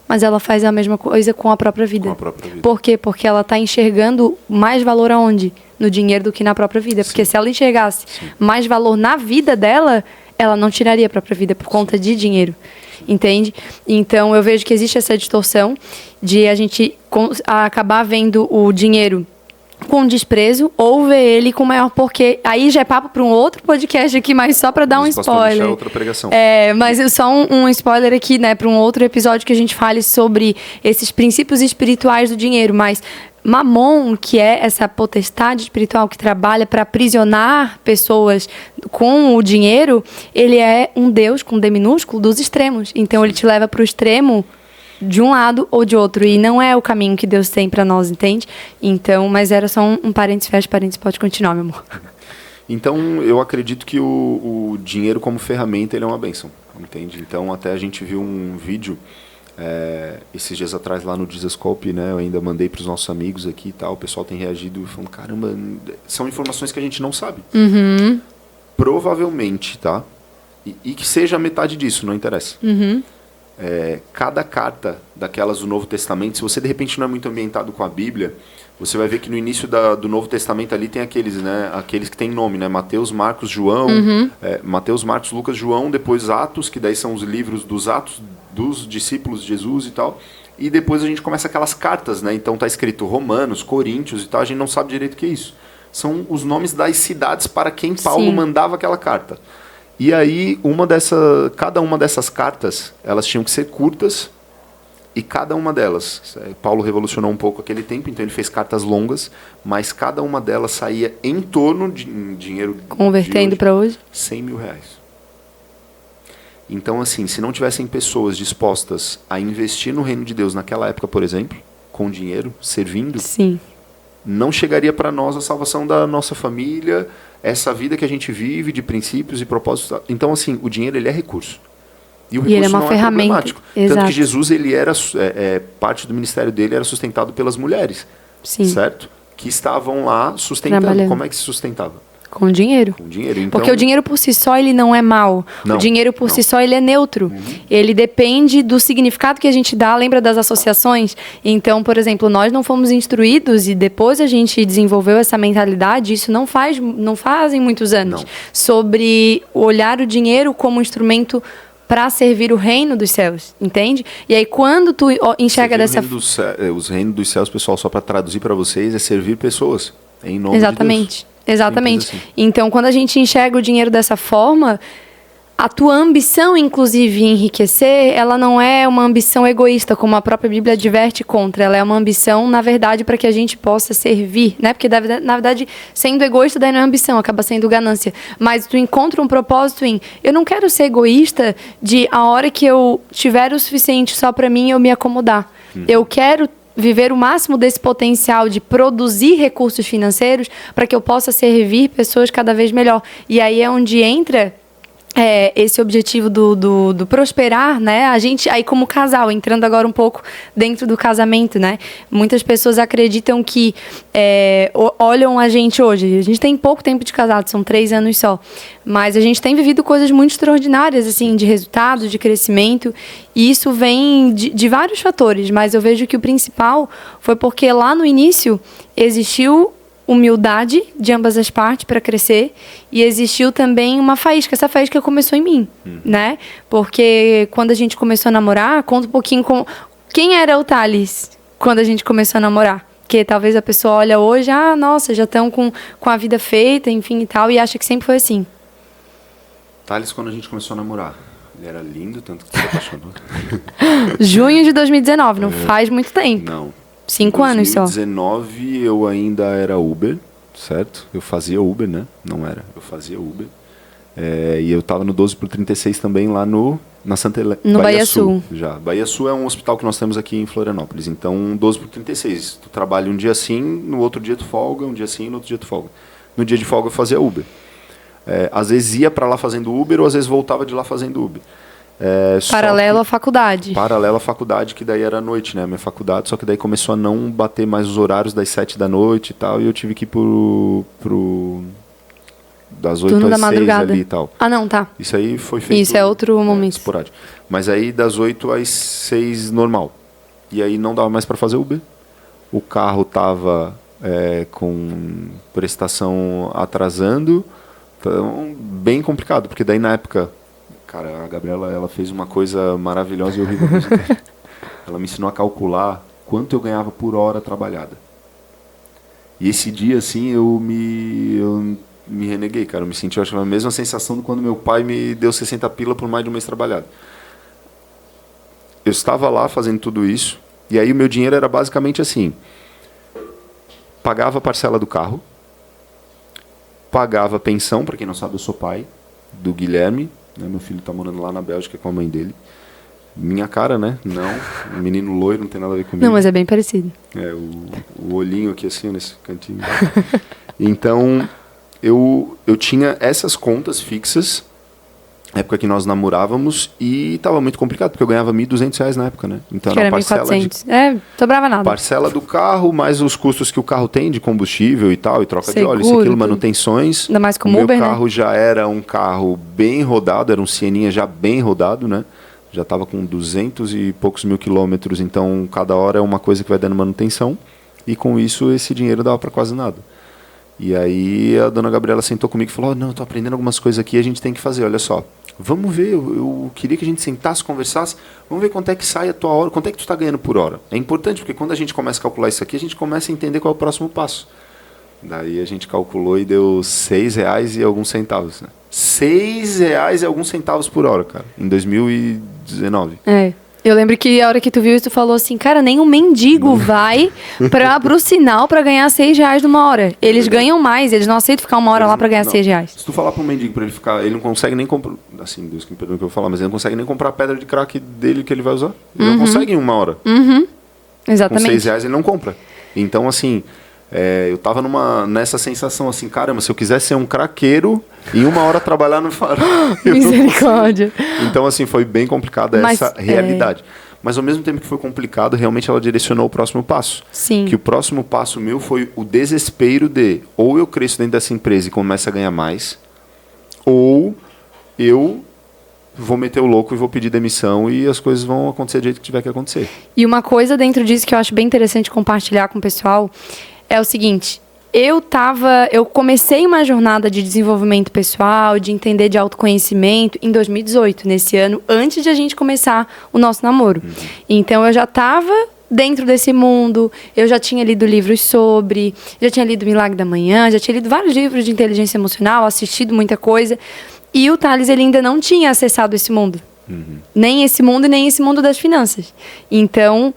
Mas ela faz a mesma coisa com a própria vida.
Com a própria vida.
Por quê? Porque ela tá enxergando mais valor aonde? No dinheiro do que na própria vida. Porque se ela enxergasse mais valor na vida dela, ela não tiraria a própria vida por conta de dinheiro. Entende? Então, eu vejo que existe essa distorção de a gente acabar vendo o dinheiro com desprezo ou ver ele com maior, porque aí já é papo para um outro podcast aqui, mas só para dar um spoiler.
Outra pregação.
Mas só um spoiler aqui, né, para um outro episódio que a gente fale sobre esses princípios espirituais do dinheiro, mas Mamon, que é essa potestade espiritual que trabalha para aprisionar pessoas com o dinheiro, ele é um Deus com D minúsculo dos extremos. Então ele te leva para o extremo de um lado ou de outro. E não é o caminho que Deus tem para nós, entende? Então, mas era só um parênteses, fecha parênteses, pode continuar, meu amor.
Então, eu acredito que o dinheiro como ferramenta, ele é uma bênção, entende? Então, até a gente viu um vídeo esses dias atrás lá no Dizascope, né? Eu ainda mandei para os nossos amigos aqui e tal. O pessoal tem reagido falando, caramba, são informações que a gente não sabe. Provavelmente, tá? E que seja metade disso, não interessa. Cada carta daquelas do Novo Testamento, se você de repente não é muito ambientado com a Bíblia, você vai ver que no início do Novo Testamento ali tem aqueles, né, aqueles que tem nome, né, Mateus, Marcos, João, Mateus, Marcos, Lucas, João, depois Atos, que daí são os livros dos Atos dos discípulos de Jesus e tal, e depois a gente começa aquelas cartas, né? Então tá escrito Romanos, Coríntios e tal, a gente não sabe direito o que é isso. São os nomes das cidades para quem Paulo mandava aquela carta. E aí, cada uma dessas cartas, elas tinham que ser curtas, e cada uma delas, Paulo revolucionou um pouco aquele tempo, então ele fez cartas longas, mas cada uma delas saía em torno de em dinheiro...
Convertendo para hoje?
100 mil reais. Então, assim, se não tivessem pessoas dispostas a investir no reino de Deus naquela época, por exemplo, com dinheiro, servindo,
sim,
não chegaria para nós a salvação da nossa família, essa vida que a gente vive de princípios e propósitos. Então, assim, o dinheiro ele é recurso. E o recurso
ele é uma
não
ferramenta.
É problemático.
Exato.
Tanto que Jesus, ele era, parte do ministério dele era sustentado pelas mulheres,
sim,
certo? Que estavam lá sustentando. Como é que se sustentava?
Com dinheiro.
Com dinheiro. Então,
porque o dinheiro por si só ele não é mau. O dinheiro por si só ele é neutro. Ele depende do significado que a gente dá. Lembra das associações? Então, por exemplo, nós não fomos instruídos e depois a gente desenvolveu essa mentalidade. Isso não fazem muitos anos. Sobre olhar o dinheiro como um instrumento para servir o reino dos céus, entende? E aí quando tu enxerga dessa
os reinos dos céus, pessoal, só para traduzir para vocês, é servir pessoas em nome de Deus.
Exatamente.
Assim.
Então, quando a gente enxerga o dinheiro dessa forma, a tua ambição, inclusive, em enriquecer, ela não é uma ambição egoísta, como a própria Bíblia adverte contra. Ela é uma ambição, na verdade, para que a gente possa servir, né? Porque, na verdade, sendo egoísta, daí não é ambição, acaba sendo ganância. Mas tu encontra um propósito em, eu não quero ser egoísta de, a hora que eu tiver o suficiente só para mim, eu me acomodar. Eu quero viver o máximo desse potencial de produzir recursos financeiros para que eu possa servir pessoas cada vez melhor. E aí é onde entra esse objetivo do prosperar, né? A gente, aí como casal, entrando agora um pouco dentro do casamento, né? Muitas pessoas acreditam que olham a gente hoje. A gente tem pouco tempo de casado, são 3 anos só. Mas a gente tem vivido coisas muito extraordinárias, assim, de resultados, de crescimento. E isso vem de vários fatores, mas eu vejo que o principal foi porque lá no início existiu humildade de ambas as partes para crescer e existiu também uma faísca. Essa faísca começou em mim, né? Porque quando a gente começou a namorar, conta um pouquinho quem era o Thales quando a gente começou a namorar. Porque talvez a pessoa olha hoje, nossa, já estão com a vida feita, enfim e tal, e acha que sempre foi assim.
Thales, quando a gente começou a namorar, ele era lindo, tanto que se apaixonou.
Junho de 2019, não faz muito tempo.
Não.
5 anos só.
Em 2019 eu ainda era Uber, certo? Eu fazia Uber, né? Não era, eu fazia Uber. E eu estava no 12/36 também lá na Santa Helena.
No Bahia Sul.
Já. Bahia Sul é um hospital que nós temos aqui em Florianópolis. Então, 12/36. Tu trabalha um dia sim, no outro dia tu folga, um dia sim, no outro dia tu folga. No dia de folga eu fazia Uber. Às vezes ia para lá fazendo Uber ou às vezes voltava de lá fazendo Uber.
Paralelo à faculdade.
Paralelo à faculdade, que daí era à noite, né? Minha faculdade, só que daí começou a não bater mais os horários das 7 da noite e tal, e eu tive que ir das 8 às 6 ali e tal.
Não, tá.
Isso aí foi feito...
Isso é outro momento.
Esporádico. Mas aí das 8 às 6 normal. E aí não dava mais para fazer Uber. O carro tava com prestação atrasando. Então, bem complicado, porque daí na época... Cara, a Gabriela, ela fez uma coisa maravilhosa e horrível. Ela me ensinou a calcular quanto eu ganhava por hora trabalhada. E esse dia, assim, eu me reneguei, cara. Eu me senti, eu acho, a mesma sensação de quando meu pai me deu 60 pila por mais de um mês trabalhado. Eu estava lá fazendo tudo isso, e aí o meu dinheiro era basicamente assim. Pagava a parcela do carro, pagava a pensão, para quem não sabe, eu sou pai do Guilherme, né? Meu filho está morando lá na Bélgica com a mãe dele. Minha cara, né? Não, um menino loiro, não tem nada a ver comigo.
Não, mas é bem parecido.
O olhinho aqui assim, nesse cantinho. Então, eu tinha essas contas fixas, época que nós namorávamos, e estava muito complicado, porque eu ganhava R$1.200 na época, né? Então,
que era 1.400. Sobrava nada.
Parcela do carro, mais os custos que o carro tem de combustível e tal, e troca de óleo, isso, aquilo, manutenções.
Ainda mais com
o
Uber,
meu carro, né? Já era um carro bem rodado, era um Sieninha já bem rodado, né? Já estava com 200 e poucos mil quilômetros, então cada hora é uma coisa que vai dando manutenção, e com isso esse dinheiro dava para quase nada. E aí a dona Gabriela sentou comigo e falou, não, eu tô aprendendo algumas coisas aqui, a gente tem que fazer, olha só. Vamos ver, eu queria que a gente sentasse, conversasse, vamos ver quanto é que sai a tua hora, quanto é que tu está ganhando por hora. É importante, porque quando a gente começa a calcular isso aqui, a gente começa a entender qual é o próximo passo. Daí a gente calculou e deu R$6 e alguns centavos. Né? R$6 e alguns centavos por hora, cara, em 2019.
Eu lembro que a hora que tu viu isso, tu falou assim, cara, nem um mendigo vai pro sinal pra ganhar R$6 numa hora. Eles ganham mais, eles não aceitam ficar uma hora lá pra ganhar R$6.
Se tu falar pro mendigo pra ele ficar, ele não consegue nem comprar, assim, Deus que me perdoe o que eu vou falar, mas ele não consegue nem comprar a pedra de crack dele que ele vai usar. Ele não consegue em uma hora.
Exatamente.
Com R$6 ele não compra. Então, assim, eu tava nessa sensação assim, caramba, se eu quiser ser um craqueiro, em uma hora trabalhar no farol.
Misericórdia.
Então, assim, foi bem complicada essa realidade. Mas ao mesmo tempo que foi complicado, realmente ela direcionou o próximo passo.
Sim.
Que o próximo passo meu foi o desespero de ou eu cresço dentro dessa empresa e começo a ganhar mais, ou eu vou meter o louco e vou pedir demissão e as coisas vão acontecer do jeito que tiver que acontecer.
E uma coisa dentro disso que eu acho bem interessante compartilhar com o pessoal é o seguinte, eu comecei uma jornada de desenvolvimento pessoal, de entender de autoconhecimento em 2018, nesse ano, antes de a gente começar o nosso namoro. Então eu já estava dentro desse mundo, eu já tinha lido livros sobre, já tinha lido Milagre da Manhã, já tinha lido vários livros de inteligência emocional, assistido muita coisa, e o Thales ele ainda não tinha acessado esse mundo. Nem esse mundo e nem esse mundo das finanças. Então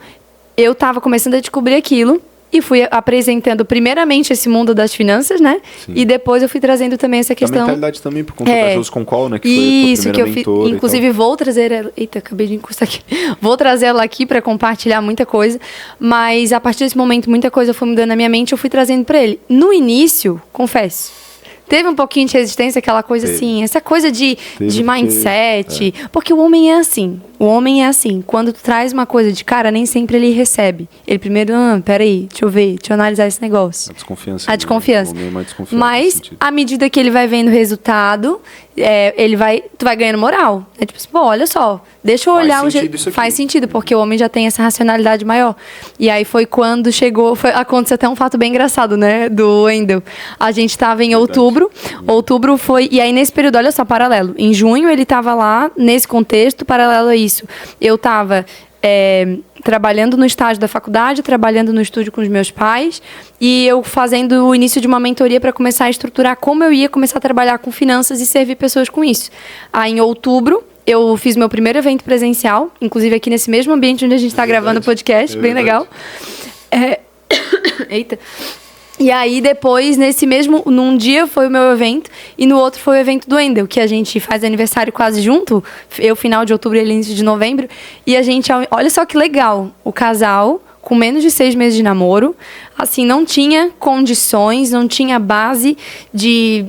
eu estava começando a descobrir aquilo, e fui apresentando primeiramente esse mundo das finanças, né? Sim. E depois eu fui trazendo também essa questão...
A mentalidade também, por conta da Josi Concol, né? Que foi a tua primeira mentora.
Inclusive vou trazer ela... Eita, acabei de encostar aqui. Vou trazer ela aqui para compartilhar muita coisa. Mas a partir desse momento, muita coisa foi mudando na minha mente, eu fui trazendo para ele. No início, confesso, teve um pouquinho de resistência, aquela coisa assim, essa coisa de mindset. Porque o homem é assim. O homem é assim. Quando tu traz uma coisa de cara, nem sempre ele recebe. Ele primeiro, peraí, deixa eu ver, deixa eu analisar esse negócio.
A
desconfiança.
O homem é mais desconfiado.
Mas, à medida que ele vai vendo o resultado, tu vai ganhando moral. É tipo assim, pô, olha só, deixa eu olhar o jeito. Faz sentido, porque o homem já tem essa racionalidade maior. E aí foi quando aconteceu até um fato bem engraçado, né, do Wendel. A gente estava em outubro foi, e aí nesse período, olha só, paralelo. Em junho ele estava lá, nesse contexto, paralelo a isso. Eu estava trabalhando no estágio da faculdade, trabalhando no estúdio com os meus pais, e eu fazendo o início de uma mentoria para começar a estruturar como eu ia começar a trabalhar com finanças e servir pessoas com isso. Aí em outubro, eu fiz meu primeiro evento presencial, inclusive aqui nesse mesmo ambiente onde a gente está gravando o podcast, bem legal. Eita. E aí depois, num dia foi o meu evento e no outro foi o evento do Wendel, que a gente faz aniversário quase junto, eu final de outubro e ele início de novembro, e a gente, olha só que legal, o casal com menos de 6 meses de namoro, assim, não tinha condições, não tinha base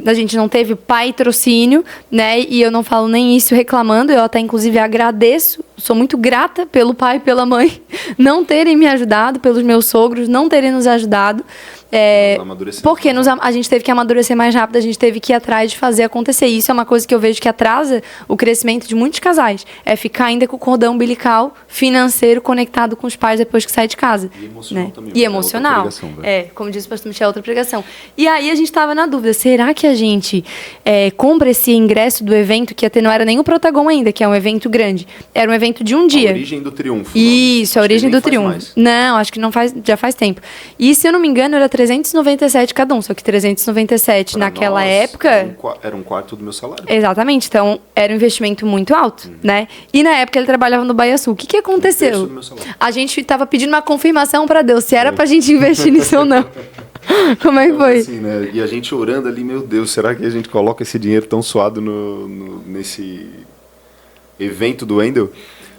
a gente não teve patrocínio, né, e eu não falo nem isso reclamando, eu até inclusive agradeço, sou muito grata pelo pai e pela mãe não terem me ajudado, pelos meus sogros não terem nos ajudado, porque a gente teve que amadurecer mais rápido, a gente teve que ir atrás de fazer acontecer. Isso é uma coisa que eu vejo que atrasa o crescimento de muitos casais. É ficar ainda com o cordão umbilical financeiro conectado com os pais depois que sai de casa.
E emocional, né? Também.
E emocional. Como disse o pastor Michel, é outra pregação. E aí a gente estava na dúvida, será que a gente compra esse ingresso do evento que não era nem o Protagon ainda, que é um evento grande. Era um evento de um dia.
A origem do triunfo.
Isso, a origem do triunfo. Não, acho que já faz tempo. E se eu não me engano, era 397 cada um, só que 397 pra naquela época...
Era um quarto do meu salário.
Exatamente, então era um investimento muito alto, né? E na época ele trabalhava no Baía Sul. O que aconteceu?
Do meu salário.
A gente estava pedindo uma confirmação para Deus, se era pra gente investir nisso ou não. Como é que foi?
Assim, né? E a gente orando ali, meu Deus, será que a gente coloca esse dinheiro tão suado nesse evento do Wendel?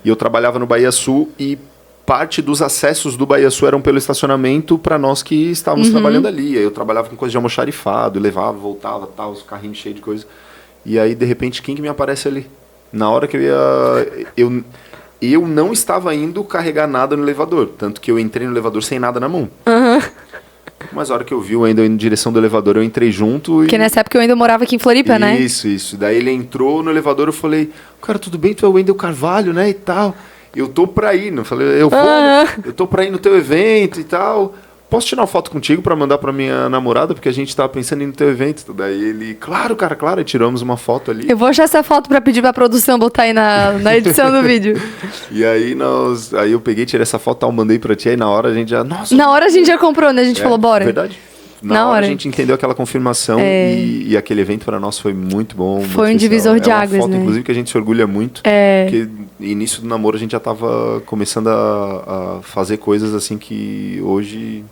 E eu trabalhava no Baía Sul e parte dos acessos do Baía Sul eram pelo estacionamento para nós que estávamos trabalhando ali. Aí eu trabalhava com coisa de almoxarifado, levava, voltava, tal, os carrinhos cheios de coisa. E aí, de repente, quem que me aparece ali? Na hora que eu ia... Eu não estava indo carregar nada no elevador, tanto que eu entrei no elevador sem nada na mão. Mas a hora que eu vi o Wendel indo em direção do elevador, eu entrei junto.
Porque nessa época eu ainda morava aqui em Floripa, né?
Isso. Daí ele entrou no elevador, eu falei, cara, tudo bem? Tu é o Wendel Carvalho, né? E tal. Eu tô pra ir, não falei, eu tô pra ir no teu evento e tal. posso tirar uma foto contigo pra mandar pra minha namorada? Porque a gente tava pensando em ir no teu evento. Daí ele, claro, cara, claro. E tiramos uma foto ali.
Eu vou achar essa foto pra pedir pra produção botar aí na edição do vídeo.
E aí, aí eu peguei, tirei essa foto, mandei pra ti. Aí na hora a gente já... Nossa,
na hora a gente já comprou, né? A gente falou, bora.
Verdade. Na hora a gente entendeu aquela confirmação e aquele evento para nós foi muito bom.
Foi
muito
um divisor de águas,
foto,
né?
Inclusive, que a gente se orgulha muito. Porque início do namoro a gente já estava começando a fazer coisas assim que hoje...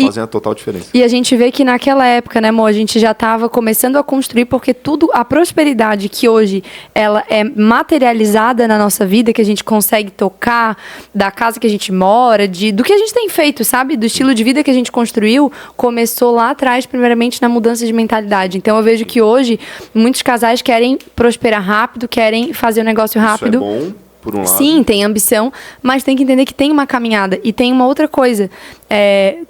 fazem a total diferença.
E a gente vê que naquela época, né, amor, a gente já estava começando a construir, porque a prosperidade que hoje ela é materializada na nossa vida, que a gente consegue tocar, da casa que a gente mora, do que a gente tem feito, sabe? Do estilo de vida que a gente construiu, começou lá atrás, primeiramente, na mudança de mentalidade. Então eu vejo que hoje muitos casais querem prosperar rápido, querem fazer o negócio rápido.
Isso é bom. Por um lado.
Sim, tem ambição, mas tem que entender que tem uma caminhada. E tem uma outra coisa.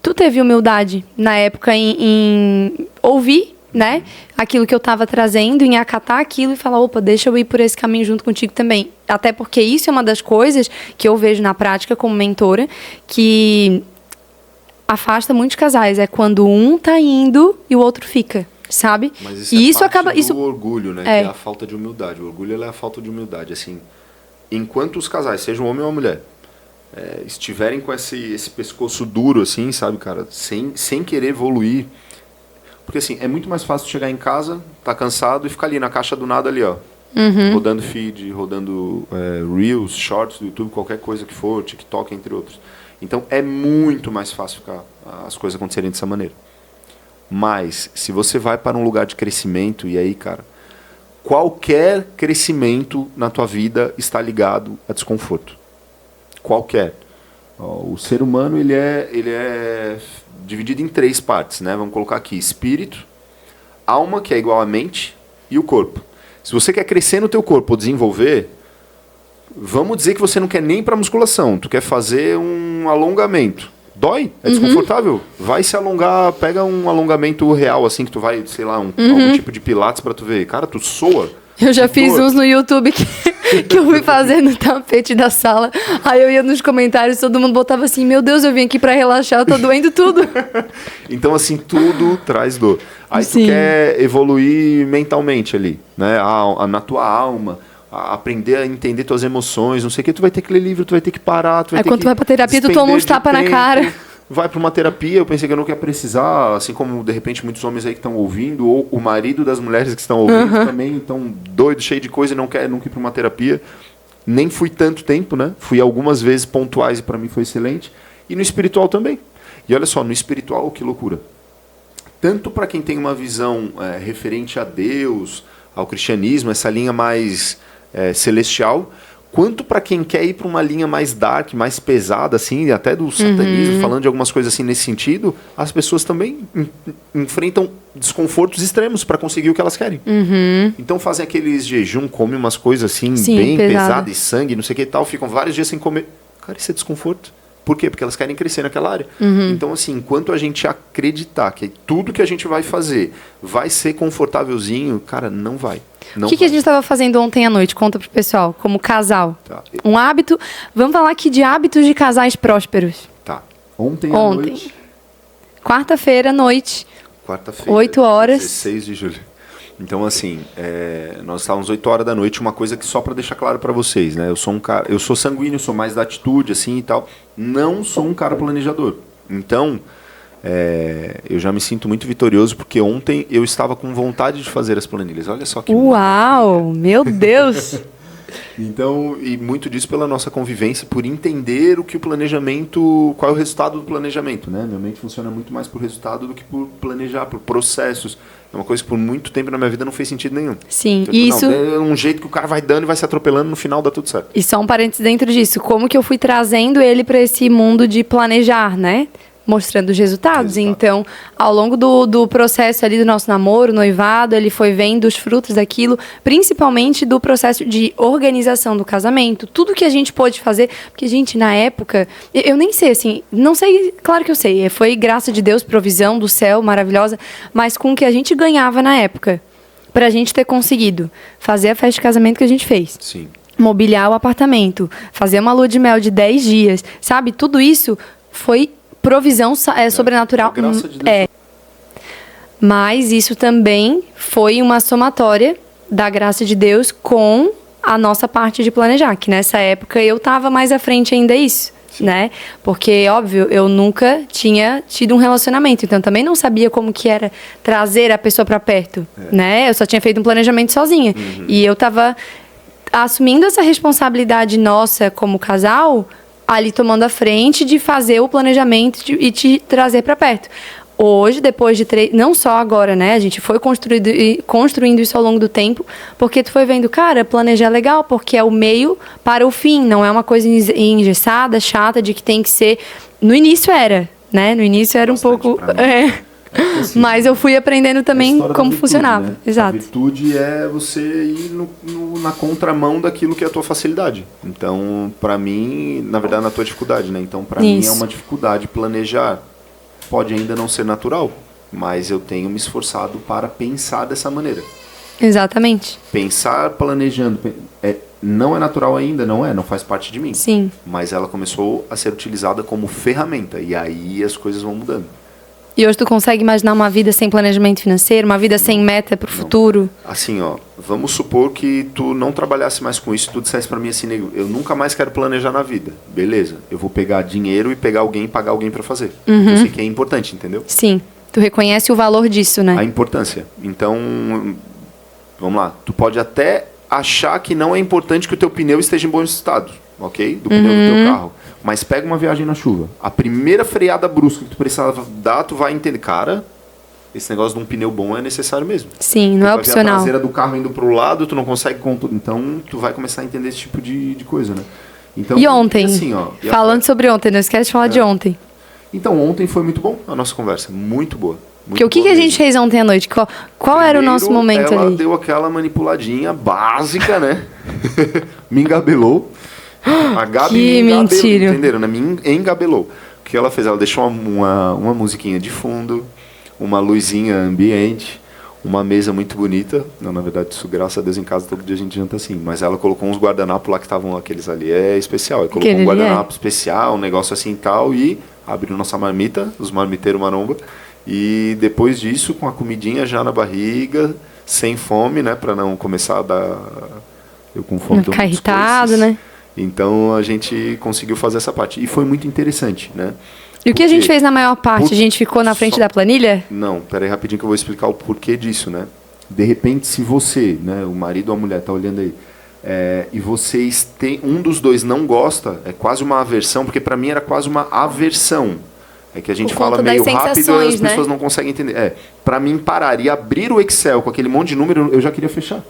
Tu teve humildade na época em ouvir, né? Aquilo que eu estava trazendo, em acatar aquilo e falar, opa, deixa eu ir por esse caminho junto contigo também. Até porque isso é uma das coisas que eu vejo na prática como mentora, que afasta muitos casais. É quando um tá indo e o outro fica. Sabe?
Mas isso
e
é
isso
parte
acaba.
Do orgulho, né? Que é a falta de humildade. O orgulho é a falta de humildade, assim. Enquanto os casais, seja um homem ou uma mulher, estiverem com esse pescoço duro, assim, sabe, cara, sem querer evoluir. Porque, assim, é muito mais fácil chegar em casa, tá cansado e ficar ali na caixa do nada ali, ó. Rodando feed, rodando Reels, Shorts do YouTube, qualquer coisa que for, TikTok, entre outros. Então, é muito mais fácil ficar as coisas acontecerem dessa maneira. Mas, se você vai para um lugar de crescimento, e aí, cara, qualquer crescimento na tua vida está ligado a desconforto. Qualquer. O ser humano ele é dividido em 3 partes, né? Vamos colocar aqui: espírito, alma, que é igual a mente, e o corpo. Se você quer crescer no teu corpo ou desenvolver, vamos dizer que você não quer nem para musculação, tu quer fazer um alongamento. Dói? É desconfortável? Vai se alongar, pega um alongamento real, assim, que tu vai, sei lá, algum tipo de pilates pra tu ver. Cara, tu soa.
Eu já fiz uns no YouTube que eu fui fazer no tapete da sala. Aí eu ia nos comentários, todo mundo botava assim, meu Deus, eu vim aqui pra relaxar, tá doendo tudo.
Então, assim, tudo traz dor. Aí tu quer evoluir mentalmente ali, né? Na tua alma, aprender a entender tuas emoções, não sei o que, tu vai ter que ler livro, tu vai ter que parar, tu vai ter que...
Aí quando tu vai pra terapia, tu toma uns tapas na cara.
Vai pra uma terapia, eu pensei que eu não ia precisar, assim como, de repente, muitos homens aí que estão ouvindo, ou o marido das mulheres que estão ouvindo também, estão doidos, cheio de coisa e não quer nunca ir pra uma terapia. Nem fui tanto tempo, né? Fui algumas vezes pontuais e pra mim foi excelente. E no espiritual também. E olha só, no espiritual, que loucura. Tanto para quem tem uma visão referente a Deus, ao cristianismo, essa linha mais celestial, quanto para quem quer ir para uma linha mais dark, mais pesada, assim, até do satanismo, falando de algumas coisas assim nesse sentido, as pessoas também enfrentam desconfortos extremos para conseguir o que elas querem. Então fazem aqueles jejum, comem umas coisas assim, bem pesadas, e sangue, não sei o que e tal, ficam vários dias sem comer. Cara, isso é desconforto. Por quê? Porque elas querem crescer naquela área. Então, assim, enquanto a gente acreditar que tudo que a gente vai fazer vai ser confortávelzinho, cara, não vai. O
que a gente estava fazendo ontem à noite? Conta pro pessoal, como casal. Tá. Um hábito... Vamos falar aqui de hábitos de casais prósperos.
Tá. Ontem à noite...
Quarta-feira à noite.
Quarta-feira.
8 horas.
16 de julho. Então, assim, nós estávamos 8 horas da noite, uma coisa que só para deixar claro para vocês, né? Eu sou um cara, eu sou sanguíneo, sou mais da atitude, assim, e tal. Não sou um cara planejador. Então, eu já me sinto muito vitorioso, porque ontem eu estava com vontade de fazer as planilhas. Olha só que...
Uau! Meu Deus!
Então, e muito disso pela nossa convivência, por entender o que o planejamento, qual é o resultado do planejamento, né? Minha mente funciona muito mais por resultado do que por planejar, por processos. É uma coisa que por muito tempo na minha vida não fez sentido nenhum.
Sim,
então,
isso...
é um jeito que o cara vai dando e vai se atropelando, no final dá tudo certo.
E só um parênteses dentro disso, como que eu fui trazendo ele para esse mundo de planejar, né? Mostrando os resultados. Então, ao longo do processo ali do nosso namoro, noivado, ele foi vendo os frutos daquilo, principalmente do processo de organização do casamento, tudo que a gente pôde fazer, porque, gente, na época, eu nem sei, assim, não sei, claro que eu sei, foi graça de Deus, provisão do céu, maravilhosa, mas com o que a gente ganhava na época, pra gente ter conseguido fazer a festa de casamento que a gente fez.
Sim.
Mobiliar o apartamento, fazer uma lua de mel de 10 dias, sabe? Tudo isso foi provisão sobrenatural.
A graça de Deus.
Mas isso também foi uma somatória da graça de Deus com a nossa parte de planejar, que nessa época eu estava mais à frente ainda isso, né? Porque, óbvio, eu nunca tinha tido um relacionamento, então também não sabia como que era trazer a pessoa para perto, né? Eu só tinha feito um planejamento sozinha. E eu estava assumindo essa responsabilidade nossa como casal, ali tomando a frente de fazer o planejamento e te trazer para perto. Hoje, depois de não só agora, né? A gente foi construindo isso ao longo do tempo, porque tu foi vendo, cara, planejar é legal, porque é o meio para o fim, não é uma coisa engessada, chata, de que tem que ser... No início era, né? No início era
Bastante
um pouco... Assim, mas eu fui aprendendo também como virtude, funcionava.
Né?
Exato.
A virtude é você ir na contramão daquilo que é a tua facilidade. Então, para mim, na verdade, na tua dificuldade, né? Então, para mim é uma dificuldade planejar. Pode ainda não ser natural, mas eu tenho me esforçado para pensar dessa maneira.
Exatamente.
Pensar planejando não é natural ainda, não faz parte de mim.
Sim.
Mas ela começou a ser utilizada como ferramenta e aí as coisas vão mudando.
E hoje tu consegue imaginar uma vida sem planejamento financeiro, uma vida sem meta pro futuro?
Assim, ó, vamos supor que tu não trabalhasse mais com isso e tu dissesse pra mim assim, nego, eu nunca mais quero planejar na vida. Beleza, eu vou pegar dinheiro e pagar alguém pra fazer. Eu sei que é importante, entendeu?
Sim, tu reconhece o valor disso, né?
A importância. Então, vamos lá, tu pode até achar que não é importante que o teu pneu esteja em bom estado, ok? Do pneu do teu carro. Mas pega uma viagem na chuva. A primeira freada brusca que tu precisava dar, tu vai entender. Cara, esse negócio de um pneu bom é necessário mesmo.
Sim, não é opcional.
Tu vai ver a traseira do carro indo pro lado, tu não consegue contornar. Então, tu vai começar a entender esse tipo de coisa, né? Então,
e ontem?
Assim, ó,
falando sobre ontem, não esquece de falar de ontem.
Então, ontem foi muito bom a nossa conversa. Muito boa.
Porque o que a gente fez ontem à noite? Qual
Primeiro,
era o nosso momento
ela
ali?
Ela deu aquela manipuladinha básica, né? Me engabelou. A Gabi
que
me engabelou,
mentira.
entenderam? Né? Me engabelou. O que ela fez? Ela deixou uma musiquinha de fundo, uma luzinha ambiente, uma mesa muito bonita. Não, na verdade, isso, graças a Deus, em casa todo dia a gente janta assim. Mas ela colocou uns guardanapos lá que estavam aqueles ali. É especial. Ela colocou um guardanapo especial, um negócio assim e tal. E abriu nossa marmita, os marmiteiros maromba. E depois disso, com a comidinha já na barriga, sem fome, né? Pra não começar a dar... Eu com fome.
Não ficar irritado, né?
Então a gente conseguiu fazer essa parte. E foi muito interessante, né?
E o que a gente fez na maior parte? A gente ficou na frente da planilha?
Não, peraí rapidinho que eu vou explicar o porquê disso, né? De repente, se você, né, o marido ou a mulher tá olhando aí, e vocês têm, um dos dois não gosta, é quase uma aversão, porque para mim era quase uma aversão. É que a gente fala meio rápido e as pessoas não conseguem entender. Para mim parar e abrir o Excel com aquele monte de número, eu já queria fechar.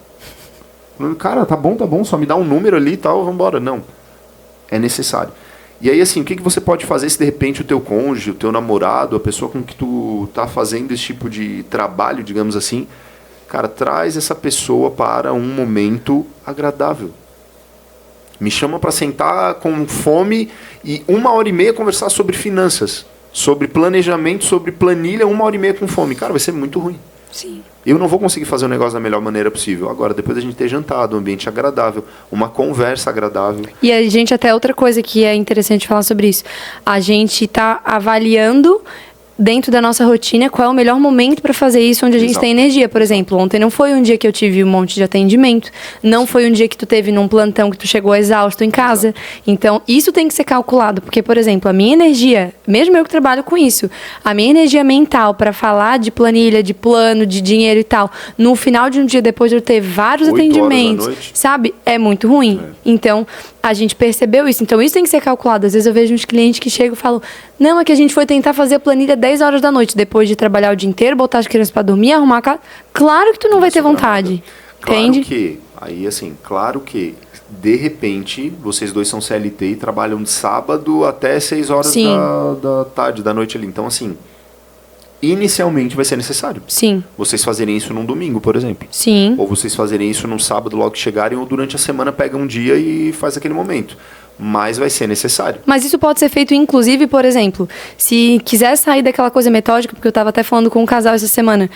Cara, tá bom, só me dá um número ali e tal, vamos embora. Não, é necessário. E aí, assim, o que você pode fazer se de repente o teu cônjuge, o teu namorado, a pessoa com que tu tá fazendo esse tipo de trabalho, digamos assim, cara, traz essa pessoa para um momento agradável. Me chama para sentar com fome e 1h30 conversar sobre finanças, sobre planejamento, sobre planilha, 1h30 com fome. Cara, vai ser muito ruim.
Sim.
Eu não vou conseguir fazer o negócio da melhor maneira possível. Agora, depois da gente ter jantado, um ambiente agradável, uma conversa agradável.
E a gente, até outra coisa que é interessante falar sobre isso. A gente está avaliando dentro da nossa rotina qual é o melhor momento para fazer isso onde a gente tem energia. Por exemplo, ontem não foi um dia que eu tive um monte de atendimento, não foi um dia que tu teve num plantão que tu chegou exausto em casa. Então, isso tem que ser calculado, porque, por exemplo, a minha energia, mesmo eu que trabalho com isso, a minha energia mental para falar de planilha, de plano, de dinheiro e tal, no final de um dia depois de eu ter vários atendimentos, sabe? É muito ruim. Então, a gente percebeu isso. Então, isso tem que ser calculado. Às vezes eu vejo uns clientes que chegam e falam, não, é que a gente foi tentar fazer a planilha 10 horas da noite, depois de trabalhar o dia inteiro, botar as crianças para dormir, arrumar a casa. Claro que tu não vai ter vontade. Entende?
Claro que, aí assim, claro que, de repente, vocês dois são CLT e trabalham de sábado até 6 horas da tarde, da noite ali. Então, assim, inicialmente vai ser necessário.
Sim.
Vocês fazerem isso num domingo, por exemplo.
Sim.
Ou vocês fazerem isso num sábado logo que chegarem, ou durante a semana pega um dia e faz aquele momento. Mas vai ser necessário.
Mas isso pode ser feito, inclusive, por exemplo, se quiser sair daquela coisa metódica, porque eu estava até falando com um casal essa semana,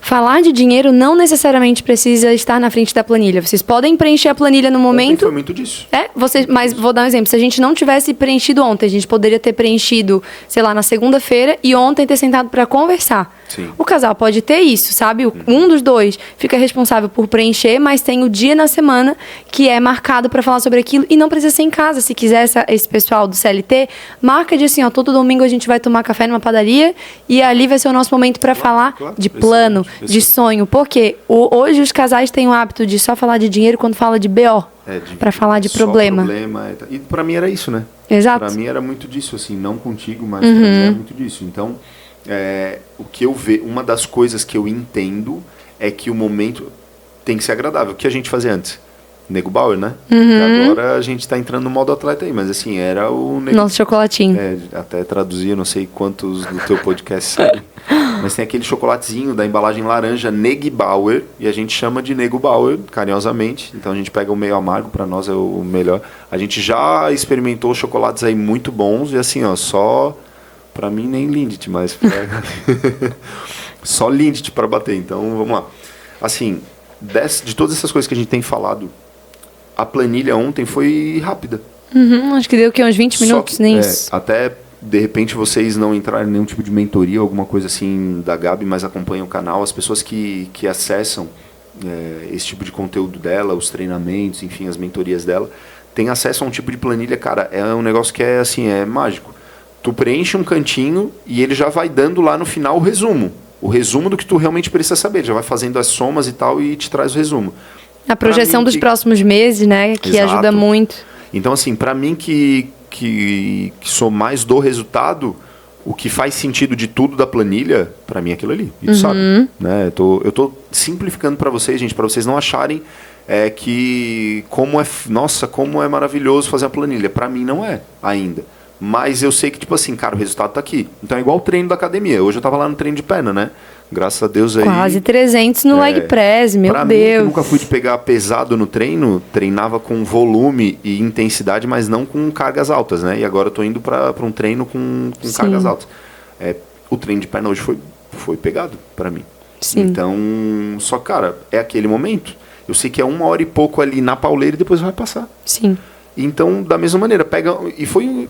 falar de dinheiro não necessariamente precisa estar na frente da planilha. Vocês podem preencher a planilha no momento.
Ontem foi muito disso.
Mas vou dar um exemplo. Se a gente não tivesse preenchido ontem, a gente poderia ter preenchido, sei lá, na segunda-feira e ontem ter sentado para conversar.
Sim.
O casal pode ter isso, sabe? Um dos dois fica responsável por preencher, mas tem o dia na semana que é marcado para falar sobre aquilo e não precisa ser em casa. Se quiser esse pessoal do CLT, marca de assim, ó, todo domingo a gente vai tomar café numa padaria e ali vai ser o nosso momento para falar de plano, de sonho. Porque hoje os casais têm o hábito de só falar de dinheiro quando fala de BO. Para falar de problema.
E para mim era isso, né?
Exato.
Para mim era muito disso, assim, não contigo, mas para mim era muito disso. Então, o que eu vejo, uma das coisas que eu entendo é que o momento tem que ser agradável. O que a gente fazia antes? Nego Bauer, né? Agora a gente está entrando no modo atleta aí, mas assim, era o Nego...
Nosso chocolatinho.
Até traduzir, não sei quantos do teu podcast sabem. Mas tem aquele chocolatezinho da embalagem laranja Neg Bauer, e a gente chama de Nego Bauer, carinhosamente. Então a gente pega o meio amargo, para nós é o melhor. A gente já experimentou chocolates aí muito bons, e assim, ó, só... Para mim nem Lindt, mas... só Lindt para bater, então vamos lá. Assim, de todas essas coisas que a gente tem falado, a planilha ontem foi rápida.
Acho que deu que uns 20 minutos, nem isso.
Até, de repente, vocês não entrarem em nenhum tipo de mentoria, alguma coisa assim da Gabi, mas acompanham o canal. As pessoas que acessam esse tipo de conteúdo dela, os treinamentos, enfim, as mentorias dela, têm acesso a um tipo de planilha, cara, é um negócio que é assim, é mágico. Tu preenche um cantinho e ele já vai dando lá no final o resumo. O resumo do que tu realmente precisa saber. Ele já vai fazendo as somas e tal e te traz o resumo.
A projeção dos próximos meses, né? Que
Exato.
Ajuda muito.
Então, assim, para mim que sou mais do resultado, o que faz sentido de tudo da planilha, para mim é aquilo ali. E tu sabe, né? Eu tô simplificando para vocês, gente, para vocês não acharem que como é maravilhoso fazer a planilha. Para mim não é ainda. Mas eu sei que, tipo assim, cara, o resultado tá aqui. Então é igual o treino da academia. Hoje eu tava lá no treino de perna, né? Graças a Deus aí...
Quase 300 no leg press, meu
pra
Deus.
Mim, eu nunca fui de pegar pesado no treino, treinava com volume e intensidade, mas não com cargas altas, né? E agora eu tô indo para um treino com cargas altas. O treino de perna hoje foi pegado para mim.
Sim.
Então, só, cara, é aquele momento. Eu sei que é 1 hora e pouco ali na pauleira e depois vai passar.
Sim.
Então, da mesma maneira, pega... E foi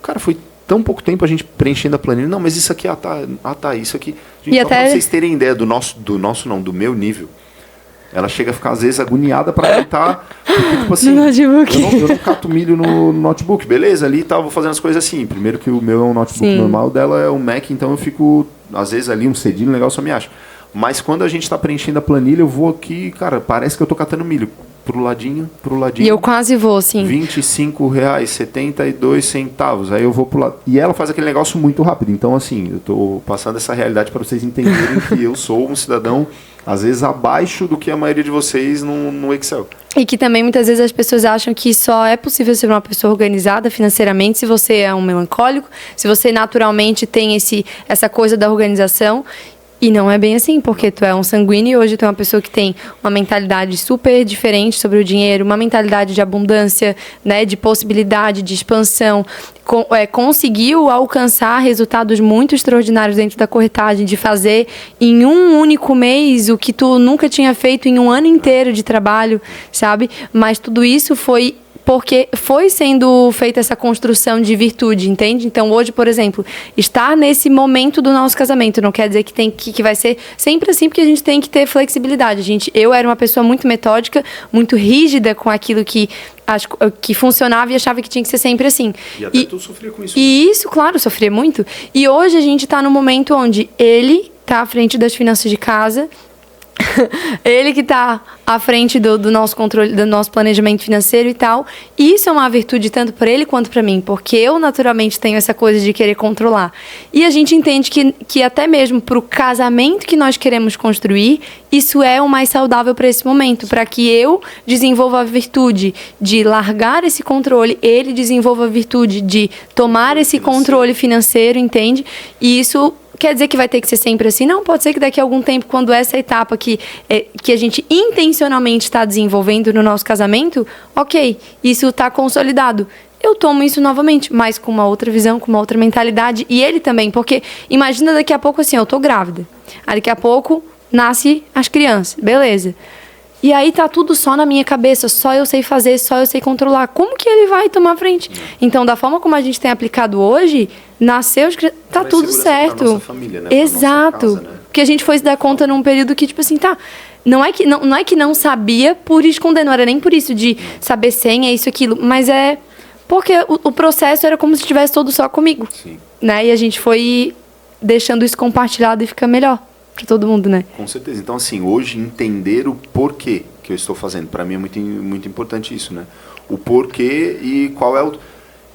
tão pouco tempo a gente preenchendo a planilha. Não, mas isso aqui, isso aqui. Gente, só pra vocês terem ideia do meu nível. Ela chega a ficar, às vezes, agoniada para tentar... Porque, tipo assim,
no notebook.
Eu não cato milho no notebook. Beleza, ali vou fazendo as coisas assim. Primeiro que o meu é um notebook normal, dela é um Mac, então eu fico, às vezes, ali um cedinho legal, só me acho. Mas quando a gente está preenchendo a planilha, eu vou aqui, cara, parece que eu tô catando milho. Pro ladinho.
E eu quase vou, sim.
R$25,72. Aí eu vou pro lado. E ela faz aquele negócio muito rápido. Então, assim, eu tô passando essa realidade para vocês entenderem que eu sou um cidadão, às vezes, abaixo do que a maioria de vocês no Excel.
E que também, muitas vezes, as pessoas acham que só é possível ser uma pessoa organizada financeiramente se você é um melancólico, se você naturalmente tem essa coisa da organização. E não é bem assim, porque tu é um sanguíneo e hoje tu é uma pessoa que tem uma mentalidade super diferente sobre o dinheiro, uma mentalidade de abundância, né, de possibilidade, de expansão, conseguiu alcançar resultados muito extraordinários dentro da corretagem, de fazer em um único mês o que tu nunca tinha feito em um ano inteiro de trabalho, sabe? Mas tudo isso foi porque foi sendo feita essa construção de virtude, entende? Então, hoje, por exemplo, estar nesse momento do nosso casamento não quer dizer que vai ser sempre assim, porque a gente tem que ter flexibilidade. Eu era uma pessoa muito metódica, muito rígida com aquilo que funcionava e achava que tinha que ser sempre assim.
E até tu sofria com isso.
E isso, claro, sofria muito. E hoje a gente está no momento onde ele está à frente das finanças de casa, ele que está à frente do nosso controle, do nosso planejamento financeiro e tal. E isso é uma virtude tanto para ele quanto para mim, porque eu naturalmente tenho essa coisa de querer controlar. E a gente entende que até mesmo para o casamento que nós queremos construir, isso é o mais saudável para esse momento, para que eu desenvolva a virtude de largar esse controle, ele desenvolva a virtude de tomar esse controle financeiro, entende? E isso quer dizer que vai ter que ser sempre assim? Não, pode ser que daqui a algum tempo, quando essa etapa que a gente intencionalmente está desenvolvendo no nosso casamento, ok, isso está consolidado. Eu tomo isso novamente, mas com uma outra visão, com uma outra mentalidade. E ele também, porque imagina daqui a pouco assim, eu tô grávida. Aí daqui a pouco nasce as crianças, beleza. E aí tá tudo só na minha cabeça, só eu sei fazer, só eu sei controlar. Como que ele vai tomar frente? Então, da forma como a gente tem aplicado hoje, nasceu, tá tudo certo.
Pra nossa família, né?
Exato.
Pra nossa casa, né?
Porque a gente foi se dar conta num período que, tipo assim, tá... Não é que não sabia por esconder, não era nem por isso de saber senha, isso, aquilo. Mas é porque o processo era como se estivesse todo só comigo.
Sim.
Né? E a gente foi deixando isso compartilhado e fica melhor para todo mundo, né?
Com certeza. Então, assim, hoje entender o porquê que eu estou fazendo, para mim é muito, muito importante isso, né? O porquê e qual é o...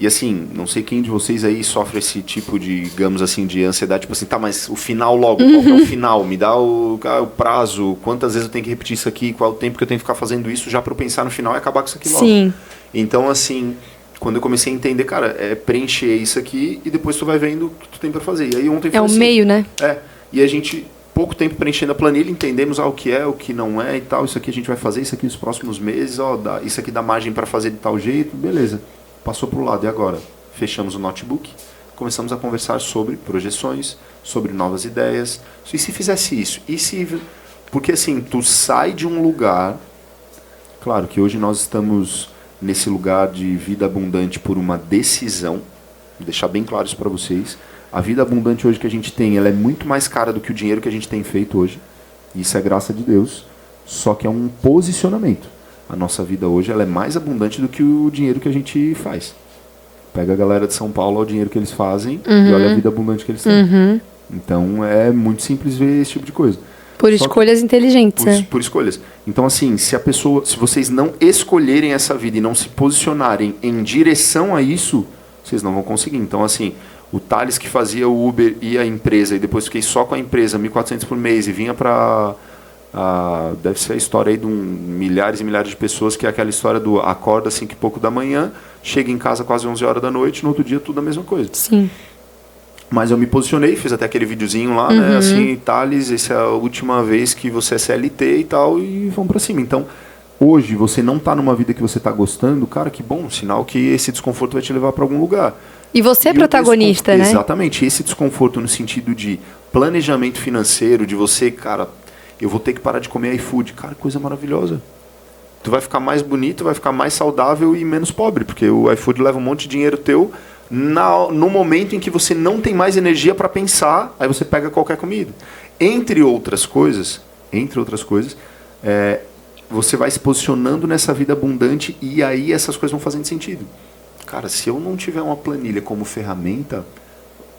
E assim, não sei quem de vocês aí sofre esse tipo de, digamos assim, de ansiedade, tipo assim, tá, mas o final logo, qual que é o final? Me dá o prazo, quantas vezes eu tenho que repetir isso aqui, qual é o tempo que eu tenho que ficar fazendo isso já para eu pensar no final e acabar com isso aqui logo.
Sim.
Então, assim, quando eu comecei a entender, cara, é preencher isso aqui e depois tu vai vendo o que tu tem para fazer. E aí ontem foi
o
assim,
meio, né?
E a gente, pouco tempo preenchendo a planilha, entendemos o que é, o que não é e tal, isso aqui a gente vai fazer, isso aqui nos próximos meses, isso aqui dá margem para fazer de tal jeito, beleza. Passou para o lado, e agora? Fechamos o notebook, começamos a conversar sobre projeções, sobre novas ideias. E se fizesse isso? Porque assim, tu sai de um lugar... Claro que hoje nós estamos nesse lugar de vida abundante por uma decisão, vou deixar bem claro isso para vocês. A vida abundante hoje que a gente tem, ela é muito mais cara do que o dinheiro que a gente tem feito hoje. Isso é graça de Deus, só que é um posicionamento. A nossa vida hoje ela é mais abundante do que o dinheiro que a gente faz. Pega a galera de São Paulo, olha o dinheiro que eles fazem e olha a vida abundante que eles têm. Então é muito simples ver esse tipo de coisa.
Por escolhas inteligentes, né?
Por escolhas. Então assim, se vocês não escolherem essa vida e não se posicionarem em direção a isso, vocês não vão conseguir. Então assim, o Thales que fazia o Uber e a empresa e depois fiquei só com a empresa, 1.400 por mês e vinha para... deve ser a história aí de milhares e milhares de pessoas, que é aquela história do acorda 5 e pouco da manhã, chega em casa quase 11 horas da noite, no outro dia tudo a mesma coisa.
Sim.
Mas eu me posicionei, fiz até aquele videozinho lá, né, assim, Thales, essa é a última vez que você é CLT e tal, e vamos pra cima. Então, hoje você não tá numa vida que você tá gostando, cara, que bom, sinal que esse desconforto vai te levar para algum lugar.
E você é protagonista, né?
Exatamente, esse desconforto no sentido de planejamento financeiro, de você, cara... Eu vou ter que parar de comer iFood. Cara, coisa maravilhosa. Tu vai ficar mais bonito, vai ficar mais saudável e menos pobre, porque o iFood leva um monte de dinheiro teu no momento em que você não tem mais energia para pensar, aí você pega qualquer comida. Entre outras coisas, você vai se posicionando nessa vida abundante e aí essas coisas vão fazendo sentido. Cara, se eu não tiver uma planilha como ferramenta...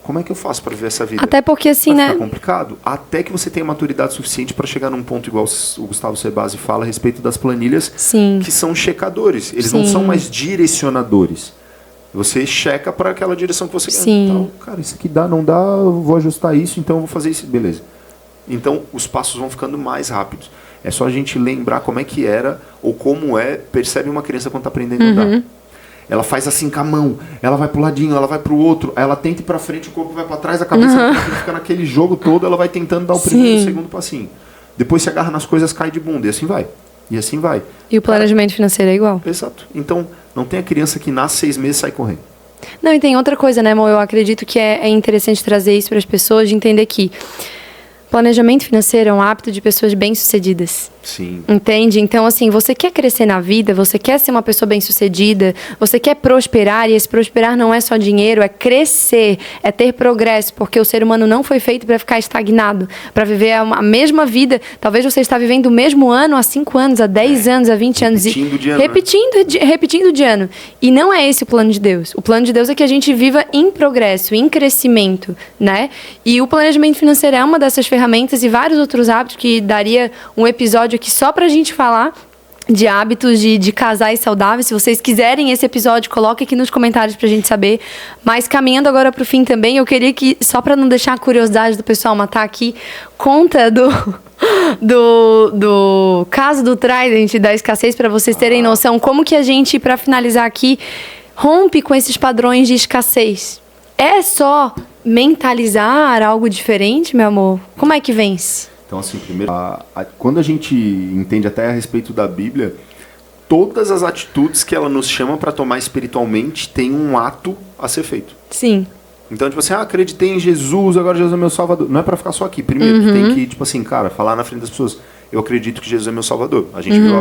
Como é que eu faço para viver essa vida?
Até porque assim,
vai ficar complicado. Até que você tenha maturidade suficiente para chegar num ponto igual o Gustavo Cerbasi fala a respeito das planilhas, que são checadores. Eles não são mais direcionadores. Você checa para aquela direção que você quer. Então, cara, isso aqui dá, não dá, eu vou ajustar isso, então eu vou fazer isso. Beleza. Então, os passos vão ficando mais rápidos. É só a gente lembrar como é que era ou como é. Percebe uma criança quando está aprendendo a andar. Ela faz assim com a mão, ela vai pro ladinho, ela vai pro outro, ela tenta ir pra frente, o corpo vai pra trás, a cabeça fica naquele jogo todo, ela vai tentando dar o primeiro e o segundo passinho. Depois se agarra nas coisas, cai de bunda, e assim vai. E assim vai.
E o planejamento financeiro é igual.
Exato. Então, não tem a criança que nasce 6 meses e sai correndo.
Não, e tem outra coisa, né, amor? Eu acredito que é interessante trazer isso para as pessoas, de entender que planejamento financeiro é um hábito de pessoas bem-sucedidas.
Sim.
Entende? Então, assim, você quer crescer na vida, você quer ser uma pessoa bem-sucedida, você quer prosperar, e esse prosperar não é só dinheiro, é crescer, é ter progresso, porque o ser humano não foi feito para ficar estagnado, para viver a mesma vida. Talvez você está vivendo o mesmo ano há 5 anos, há 10 anos, há 20 anos. Repetindo de ano. E não é esse o plano de Deus. O plano de Deus é que a gente viva em progresso, em crescimento, né? E o planejamento financeiro é uma dessas ferramentas e vários outros hábitos que daria um episódio aqui só pra gente falar de hábitos de casais saudáveis. Se vocês quiserem esse episódio, coloque aqui nos comentários pra gente saber. Mas caminhando agora pro fim também, eu queria que, só pra não deixar a curiosidade do pessoal matar aqui, conta do caso do Trident, da escassez, pra vocês terem noção como que a gente, pra finalizar aqui, rompe com esses padrões de escassez. É só mentalizar algo diferente, meu amor? Como é que vence?
Então, assim, primeiro, quando a gente entende até a respeito da Bíblia, todas as atitudes que ela nos chama para tomar espiritualmente tem um ato a ser feito.
Sim.
Então, tipo assim, acreditei em Jesus, agora Jesus é meu salvador. Não é pra ficar só aqui. Primeiro, tu tem que, tipo assim, cara, falar na frente das pessoas. Eu acredito que Jesus é meu salvador. A gente viu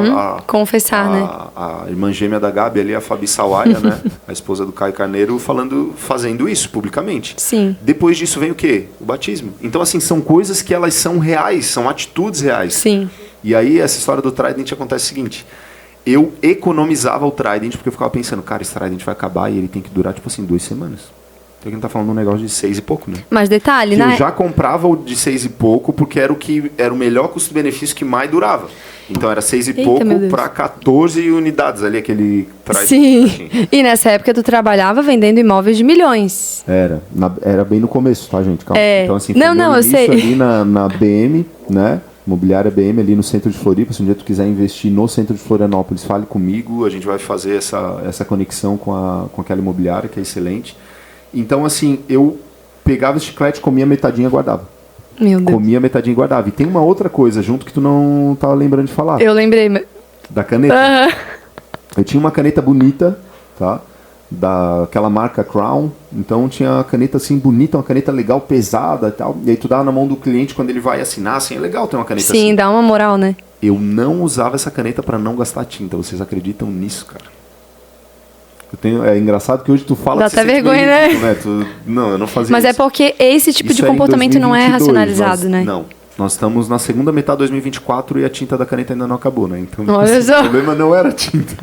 confessar, né?
A irmã gêmea da Gabi ali, a Fabi Sawaia, né? A esposa do Caio Carneiro, fazendo isso publicamente.
Sim.
Depois disso vem o quê? O batismo. Então, assim, são coisas que elas são reais, são atitudes reais.
Sim.
E aí, essa história do Trident acontece o seguinte. Eu economizava o Trident porque eu ficava pensando, cara, esse Trident vai acabar e ele tem que durar, tipo assim, 2 semanas. Então a gente tá falando de um negócio de 6 e pouco, né?
Mas detalhe,
que
né?
Eu já comprava o de 6 e pouco porque era o melhor custo-benefício que mais durava. Então era 6 e pouco para 14 unidades ali, aquele Trident.
Sim. Assim. E nessa época tu trabalhava vendendo imóveis de milhões.
Era bem no começo, tá, gente? Calma.
É.
Então assim,
não, eu sei.
ali na BM, né? Imobiliária BM ali no centro de Floripa. Se um dia tu quiser investir no centro de Florianópolis, fale comigo. A gente vai fazer essa conexão com aquela imobiliária, que é excelente. Então, assim, eu pegava esse chiclete, comia metadinha e guardava.
Meu Deus.
Comia metadinha e guardava. E tem uma outra coisa junto que tu não tava lembrando de falar.
Eu lembrei.
Da caneta. Eu tinha uma caneta bonita, tá? Daquela marca Crown. Então tinha a caneta assim bonita, uma caneta legal, pesada e tal. E aí tu dava na mão do cliente quando ele vai assinar, assim, é legal ter uma caneta assim.
Sim, dá uma moral, né?
Eu não usava essa caneta para não gastar tinta. Vocês acreditam nisso, cara? É engraçado que hoje tu fala...
Dá até vergonha, né?
Não, eu não fazia
Mas
isso.
É porque esse tipo de comportamento não é racionalizado, né?
Não. Nós estamos na segunda metade de 2024 e a tinta da caneta ainda não acabou, né? Então,
olha só.
O problema não era a tinta.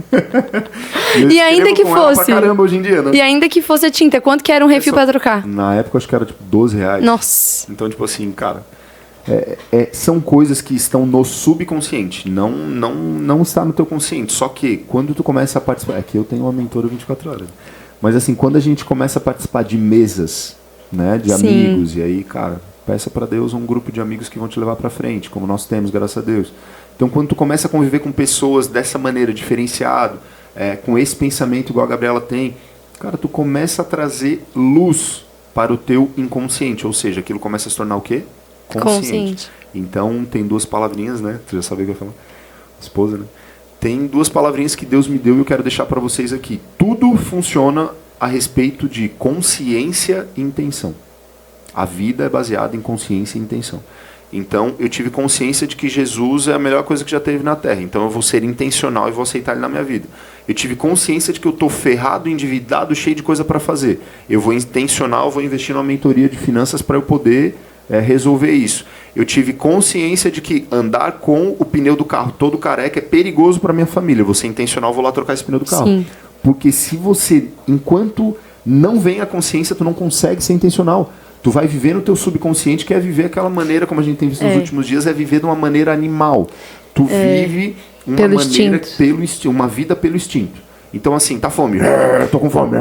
E ainda que fosse...
Pra caramba hoje em dia, né?
E ainda que fosse a tinta, quanto que era um refil pra trocar?
Na época, acho que era tipo R$12.
Nossa.
Então, tipo assim, cara... são coisas que estão no subconsciente, não está no teu consciente. Só que quando tu começa a participar, aqui eu tenho uma mentora 24 horas, mas assim, quando a gente começa a participar de mesas, né, de
Sim.
amigos, e aí, cara, peça para Deus um grupo de amigos que vão te levar para frente, como nós temos, graças a Deus. Então, quando tu começa a conviver com pessoas dessa maneira, diferenciado, com esse pensamento igual a Gabriela tem, cara, tu começa a trazer luz para o teu inconsciente, ou seja, aquilo começa a se tornar o quê? Consciente. Então tem 2 palavrinhas, né? Tu já sabia o que eu ia falar? Esposa, né? Tem 2 palavrinhas que Deus me deu e eu quero deixar para vocês aqui. Tudo funciona a respeito de consciência e intenção. A vida é baseada em consciência e intenção. Então eu tive consciência de que Jesus é a melhor coisa que já teve na Terra. Então eu vou ser intencional e vou aceitar Ele na minha vida. Eu tive consciência de que eu estou ferrado, endividado, cheio de coisa para fazer. Eu vou intencional, vou investir numa mentoria de finanças para eu poder... resolver isso. Eu tive consciência de que andar com o pneu do carro todo careca é perigoso para minha família. Eu vou ser intencional, vou lá trocar esse pneu do carro.
Sim.
Porque se você, enquanto não vem a consciência, tu não consegue ser intencional. Tu vai viver no teu subconsciente, que é viver aquela maneira, como a gente tem visto nos últimos dias, é viver de uma maneira animal. Tu vive uma
pelo
maneira
instinto.
uma vida pelo instinto. Então assim, tá fome, tô com fome,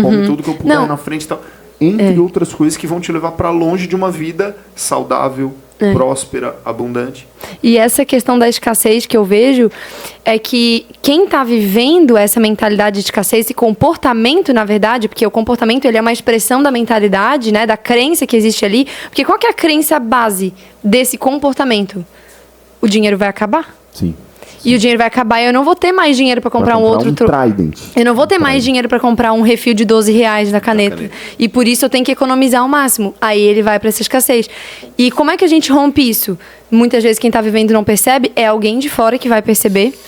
come tudo que eu puder na frente e tal. Entre outras coisas que vão te levar para longe de uma vida saudável, próspera, abundante.
E essa questão da escassez que eu vejo é que quem está vivendo essa mentalidade de escassez, esse comportamento, na verdade, porque o comportamento ele é uma expressão da mentalidade, né, da crença que existe ali. Porque qual que é a crença base desse comportamento? O dinheiro vai acabar.
Sim.
E o dinheiro vai acabar e eu não vou ter mais dinheiro para comprar um outro...
Trident.
Eu não vou ter mais dinheiro para comprar um refil de R$12 da caneta. E por isso eu tenho que economizar ao máximo. Aí ele vai para essa escassez. E como é que a gente rompe isso? Muitas vezes quem está vivendo não percebe, é alguém de fora que vai perceber.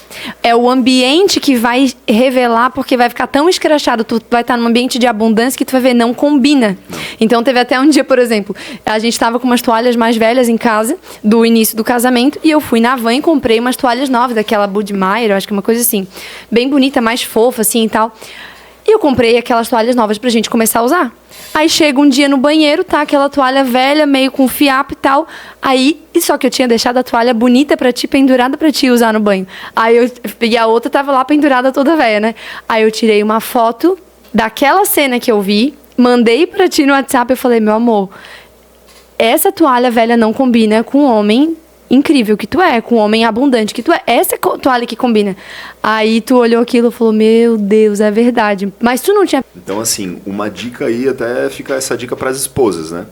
É o ambiente que vai revelar, porque vai ficar tão escrachado. Tu vai estar num ambiente de abundância que tu vai ver, não combina. Então teve até um dia, por exemplo, a gente estava com umas toalhas mais velhas em casa, do início do casamento, e eu fui na van e comprei umas toalhas novas, daquela Budmeier, eu acho que é uma coisa assim, bem bonita, mais fofa assim e tal. E eu comprei aquelas toalhas novas pra gente começar a usar. Aí chega um dia no banheiro, tá aquela toalha velha, meio com fiapo e tal. Aí, só que eu tinha deixado a toalha bonita pra ti, pendurada pra ti usar no banho. E a outra tava lá pendurada toda velha, né? Aí eu tirei uma foto daquela cena que eu vi, mandei pra ti no WhatsApp e falei, meu amor, essa toalha velha não combina com o homem incrível que tu é, com o homem abundante que tu é. Essa toalha que combina. Aí tu olhou aquilo e falou, meu Deus, é verdade. Mas tu não tinha...
Então, assim, uma dica aí, até fica essa dica para as esposas, né?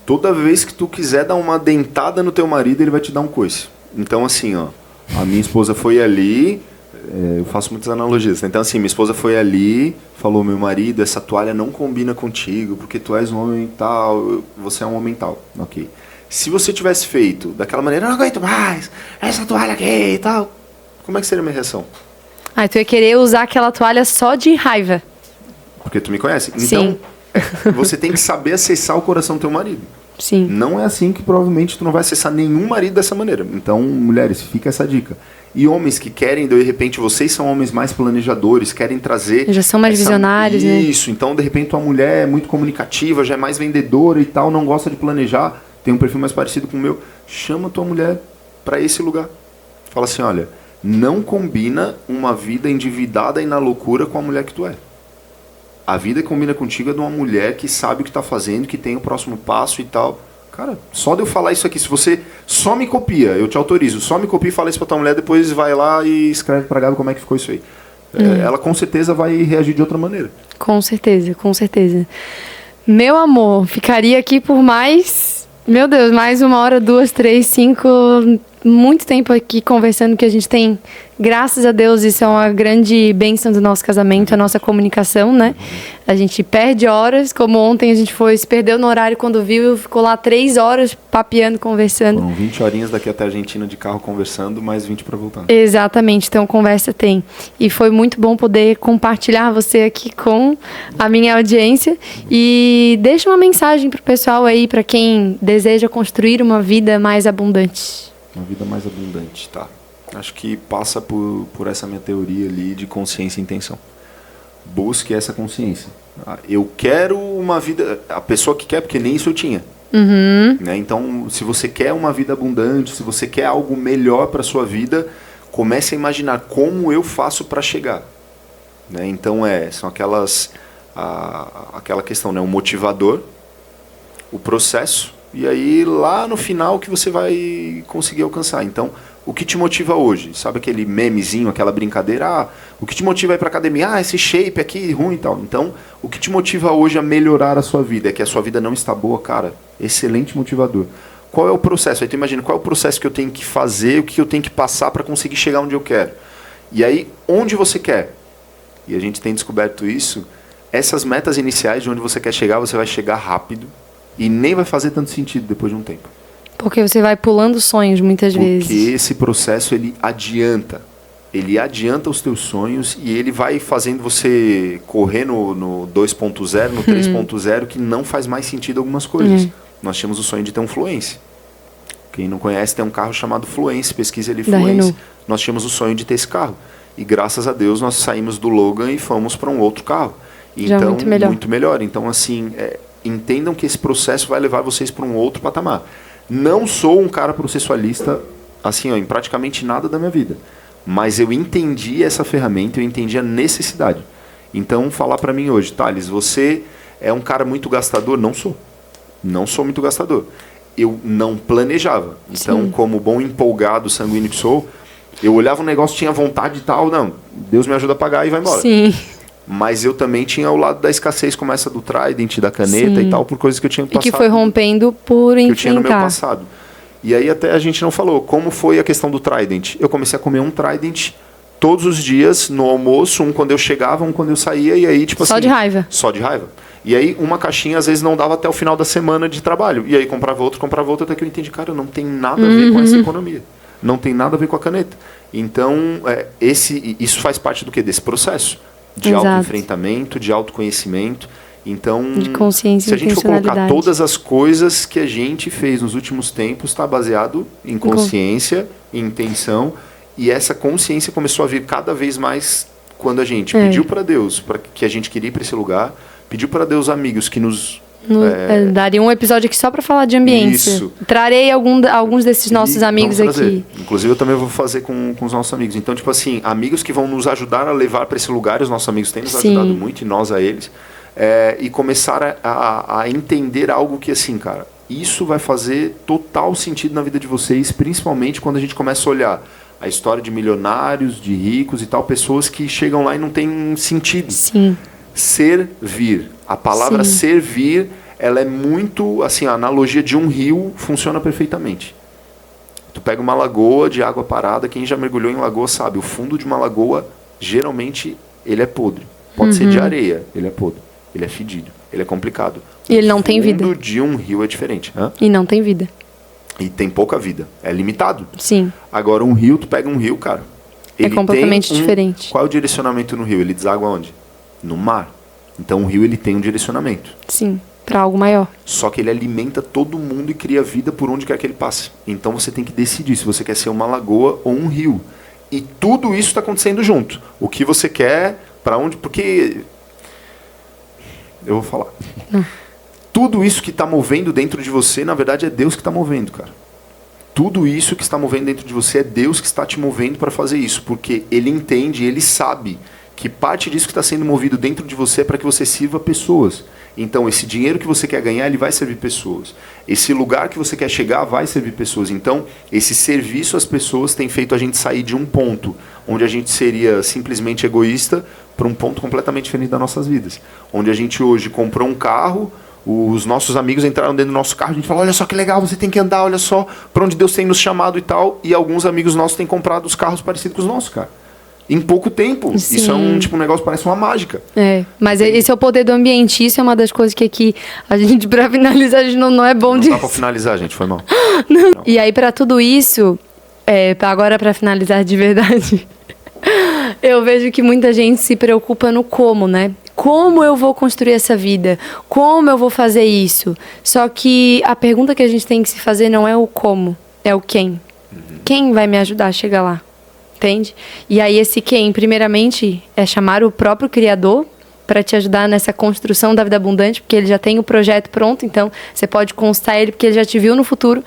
Toda vez que tu quiser dar uma dentada no teu marido, ele vai te dar um coice. Então, assim, ó, a minha esposa foi ali, eu faço muitas analogias. Então, assim, minha esposa foi ali, falou, meu marido, essa toalha não combina contigo, porque tu és um homem tal, você é um homem tal. Ok. Se você tivesse feito daquela maneira, eu não aguento mais, essa toalha aqui e tal, como é que seria a minha reação?
Tu ia querer usar aquela toalha só de raiva.
Porque tu me conhece. Então,
Sim.
Você tem que saber acessar o coração do teu marido.
Sim.
Não é assim que provavelmente tu não vai acessar nenhum marido dessa maneira. Então, mulheres, fica essa dica. E homens que querem, de repente, vocês são homens mais planejadores, querem trazer...
Já são mais visionários, né?
Isso, então, de repente, tua mulher é muito comunicativa, já é mais vendedora e tal, não gosta de planejar, tem um perfil mais parecido com o meu. Chama tua mulher para esse lugar. Fala assim, olha, não combina uma vida endividada e na loucura com a mulher que tu é. A vida que combina contigo é de uma mulher que sabe o que está fazendo, que tem o próximo passo e tal. Cara, só de eu falar isso aqui, se você só me copia, eu te autorizo, só me copia e fala isso pra tua mulher, depois vai lá e escreve pra Gabi como é que ficou isso aí. Ela com certeza vai reagir de outra maneira.
Com certeza, com certeza. Meu amor, ficaria aqui por mais... Meu Deus, mais 1 hora, 2, 3, 5... Muito tempo aqui conversando, que a gente tem, graças a Deus, isso é uma grande bênção do nosso casamento, a nossa comunicação, né? A gente perde horas, como ontem a gente se perdeu no horário quando viu, ficou lá 3 horas papeando, conversando.
Foram 20 horinhas daqui até a Argentina de carro conversando, mais 20 para voltar.
Exatamente, então conversa tem. E foi muito bom poder compartilhar você aqui com a minha audiência. E deixa uma mensagem pro pessoal aí, para quem deseja construir uma vida mais abundante.
Uma vida mais abundante, tá. Acho que passa por essa minha teoria ali de consciência e intenção. Busque essa consciência. Eu quero uma vida... A pessoa que quer, porque nem isso eu tinha. Né? Então, se você quer uma vida abundante, se você quer algo melhor para sua vida, comece a imaginar como eu faço para chegar. Né? Então, são aquela questão, né? O motivador, o processo, e aí lá no final que você vai conseguir alcançar. Então, o que te motiva hoje? Sabe aquele memezinho, aquela brincadeira? O que te motiva a ir para academia? Esse shape aqui ruim e tal. Então, o que te motiva hoje a melhorar a sua vida? É que a sua vida não está boa, cara. Excelente motivador. Qual é o processo? Aí tu imagina, qual é o processo que eu tenho que fazer, o que eu tenho que passar para conseguir chegar onde eu quero? E aí, onde você quer? E a gente tem descoberto isso. Essas metas iniciais de onde você quer chegar, você vai chegar rápido. E nem vai fazer tanto sentido depois de um tempo.
Porque você vai pulando sonhos muitas vezes.
Porque esse processo, ele adianta. Ele adianta os teus sonhos e ele vai fazendo você correr no 2.0, no 3.0, que não faz mais sentido algumas coisas. Nós tínhamos o sonho de ter um Fluence. Quem não conhece, tem um carro chamado Fluence, pesquisa ali Fluence. Nós tínhamos o sonho de ter esse carro. E graças a Deus nós saímos do Logan e fomos para um outro carro. Então, muito melhor. Então, assim... entendam que esse processo vai levar vocês para um outro patamar. Não sou um cara processualista assim, em praticamente nada da minha vida. Mas eu entendi essa ferramenta, eu entendi a necessidade. Então, falar para mim hoje, Thales, você é um cara muito gastador? Não sou. Não sou muito gastador. Eu não planejava. Então, Sim. como bom empolgado, sanguíneo que sou, eu olhava um negócio, tinha vontade e tal, não, Deus me ajuda a pagar e vai embora.
Sim.
Mas eu também tinha o lado da escassez, como essa do Trident, da caneta e tal, por coisas que eu tinha passado.
E que foi rompendo por enfrentar. Que eu tinha no meu
passado. E aí até a gente não falou, como foi a questão do Trident? Eu comecei a comer um Trident todos os dias, no almoço, um quando eu chegava, um quando eu saía, e aí tipo assim...
Só de raiva.
Só de raiva. E aí uma caixinha às vezes não dava até o final da semana de trabalho. E aí comprava outro, até que eu entendi, cara, não tem nada a ver com essa economia. Não tem nada a ver com a caneta. Então, isso faz parte do quê? Desse processo. De autoenfrentamento, de autoconhecimento. Então,
de consciência,
se a gente for colocar todas as coisas que a gente fez nos últimos tempos, está baseado em consciência, em intenção, e essa consciência começou a vir cada vez mais quando a gente pediu para Deus que a gente queria ir para esse lugar, pediu para Deus amigos que nos...
daria um episódio aqui só para falar de ambiência.
Isso.
Trarei alguns desses nossos amigos aqui.
Inclusive eu também vou fazer com os nossos amigos. Então, tipo assim, amigos que vão nos ajudar a levar para esse lugar, os nossos amigos têm nos ajudado muito, e nós a eles, e começar a entender algo que, assim, cara, isso vai fazer total sentido na vida de vocês, principalmente quando a gente começa a olhar a história de milionários, de ricos e tal, pessoas que chegam lá e não tem sentido.
Sim.
Servir. A palavra servir, ela é muito, assim, a analogia de um rio funciona perfeitamente. Tu pega uma lagoa de água parada, quem já mergulhou em lagoa sabe, o fundo de uma lagoa, geralmente, ele é podre. Pode ser de areia, ele é podre. Ele é fedido, ele é complicado.
E ele não tem vida.
O fundo de um rio é diferente.
E não tem vida.
E tem pouca vida. É limitado.
Sim.
Agora, um rio, tu pega um rio, cara.
É completamente diferente.
Qual é o direcionamento no rio? Ele deságua onde? No mar. Então, o rio, ele tem um direcionamento.
Sim, para algo maior.
Só que ele alimenta todo mundo e cria vida por onde quer que ele passe. Então, você tem que decidir se você quer ser uma lagoa ou um rio. E tudo isso está acontecendo junto. O que você quer, para onde... Porque... Eu vou falar. Tudo isso que está movendo dentro de você, na verdade, é Deus que está movendo, cara. Tudo isso que está movendo dentro de você é Deus que está te movendo para fazer isso. Porque Ele entende, Ele sabe que parte disso que está sendo movido dentro de você é para que você sirva pessoas. Então, esse dinheiro que você quer ganhar, ele vai servir pessoas. Esse lugar que você quer chegar vai servir pessoas. Então, esse serviço às pessoas tem feito a gente sair de um ponto onde a gente seria simplesmente egoísta para um ponto completamente diferente das nossas vidas. Onde a gente hoje comprou um carro, os nossos amigos entraram dentro do nosso carro, a gente falou, olha só que legal, você tem que andar, olha só para onde Deus tem nos chamado e tal. E alguns amigos nossos têm comprado os carros parecidos com os nossos, cara. Em pouco tempo.
Sim.
Isso é um negócio, parece uma mágica.
Mas esse é o poder do ambiente. Isso é uma das coisas que aqui a gente, pra finalizar, a gente não é bom disso.
Não dá pra finalizar, gente, foi mal.
Não. E aí, pra tudo isso, agora pra finalizar de verdade, eu vejo que muita gente se preocupa no como, né? Como eu vou construir essa vida? Como eu vou fazer isso? Só que a pergunta que a gente tem que se fazer não é o como, é o quem. Quem vai me ajudar a chegar lá? Entende? E aí esse quem, primeiramente, é chamar o próprio Criador para te ajudar nessa construção da vida abundante, porque ele já tem o projeto pronto, então você pode constar ele porque ele já te viu no futuro.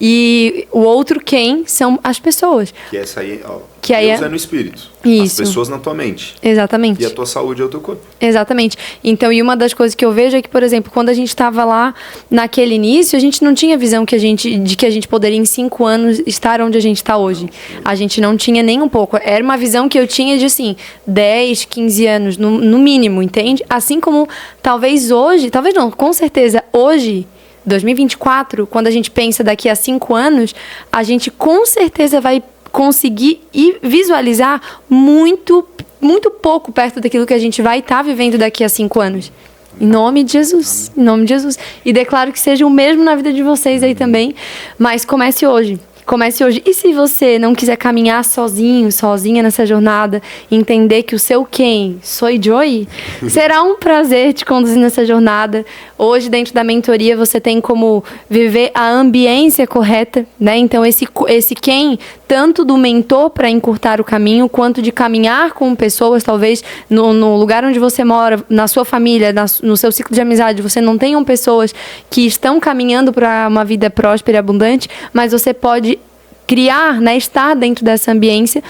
E o outro quem são as pessoas.
Que essa aí, ó,
que aí
Deus é no espírito.
Isso.
As pessoas na tua mente.
Exatamente.
E a tua saúde é o teu corpo.
Exatamente. Então, e uma das coisas que eu vejo é que, por exemplo, quando a gente estava lá naquele início, a gente não tinha visão de que a gente poderia em 5 anos estar onde a gente está hoje. A gente não tinha nem um pouco. Era uma visão que eu tinha de, assim, 10, 15 anos, no mínimo, entende? Assim como, talvez hoje, talvez não, com certeza, hoje, 2024, quando a gente pensa daqui a 5 anos, a gente com certeza vai conseguir e visualizar muito pouco perto daquilo que a gente vai estar vivendo daqui a 5 anos. Em nome de Jesus. Em nome de Jesus. E declaro que seja o mesmo na vida de vocês aí também. Mas comece hoje. Comece hoje. E se você não quiser caminhar sozinho, sozinha nessa jornada, entender que o seu quem, sou Joy, será um prazer te conduzir nessa jornada. Hoje, dentro da mentoria, você tem como viver a ambiência correta, né? Então, esse quem, tanto do mentor para encurtar o caminho, quanto de caminhar com pessoas, talvez no lugar onde você mora, na sua família, no seu ciclo de amizade, você não tenham pessoas que estão caminhando para uma vida próspera e abundante, mas você pode criar, né, estar dentro dessa ambiência,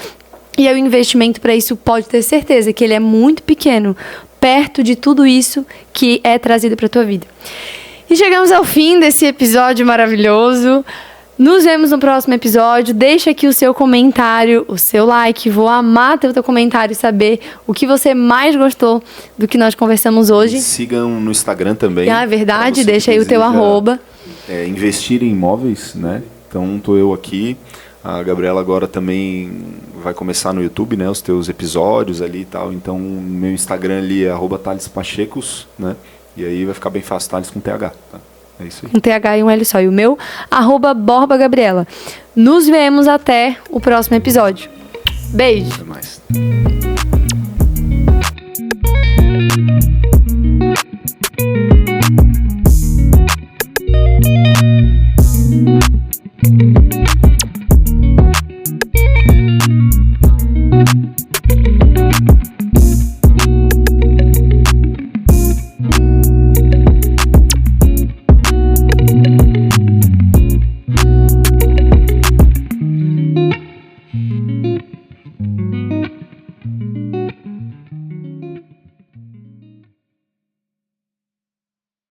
e aí o investimento para isso pode ter certeza que ele é muito pequeno, perto de tudo isso que é trazido para a tua vida. E chegamos ao fim desse episódio maravilhoso. Nos vemos no próximo episódio. Deixa aqui o seu comentário, o seu like. Vou amar ter o teu comentário e saber o que você mais gostou do que nós conversamos hoje.
E sigam no Instagram também.
É verdade, deixa aí o teu @.
Investir em imóveis, né? Então, tô eu aqui. A Gabriela agora também vai começar no YouTube, né? Os teus episódios ali e tal. Então, meu Instagram ali é @ThalesPachecos, né? E aí vai ficar bem fácil, Thales com TH, tá? É isso aí.
Um TH e um L só. E o meu, @BorbaGabriela. Nos vemos até o próximo episódio. Beijo.
Até mais.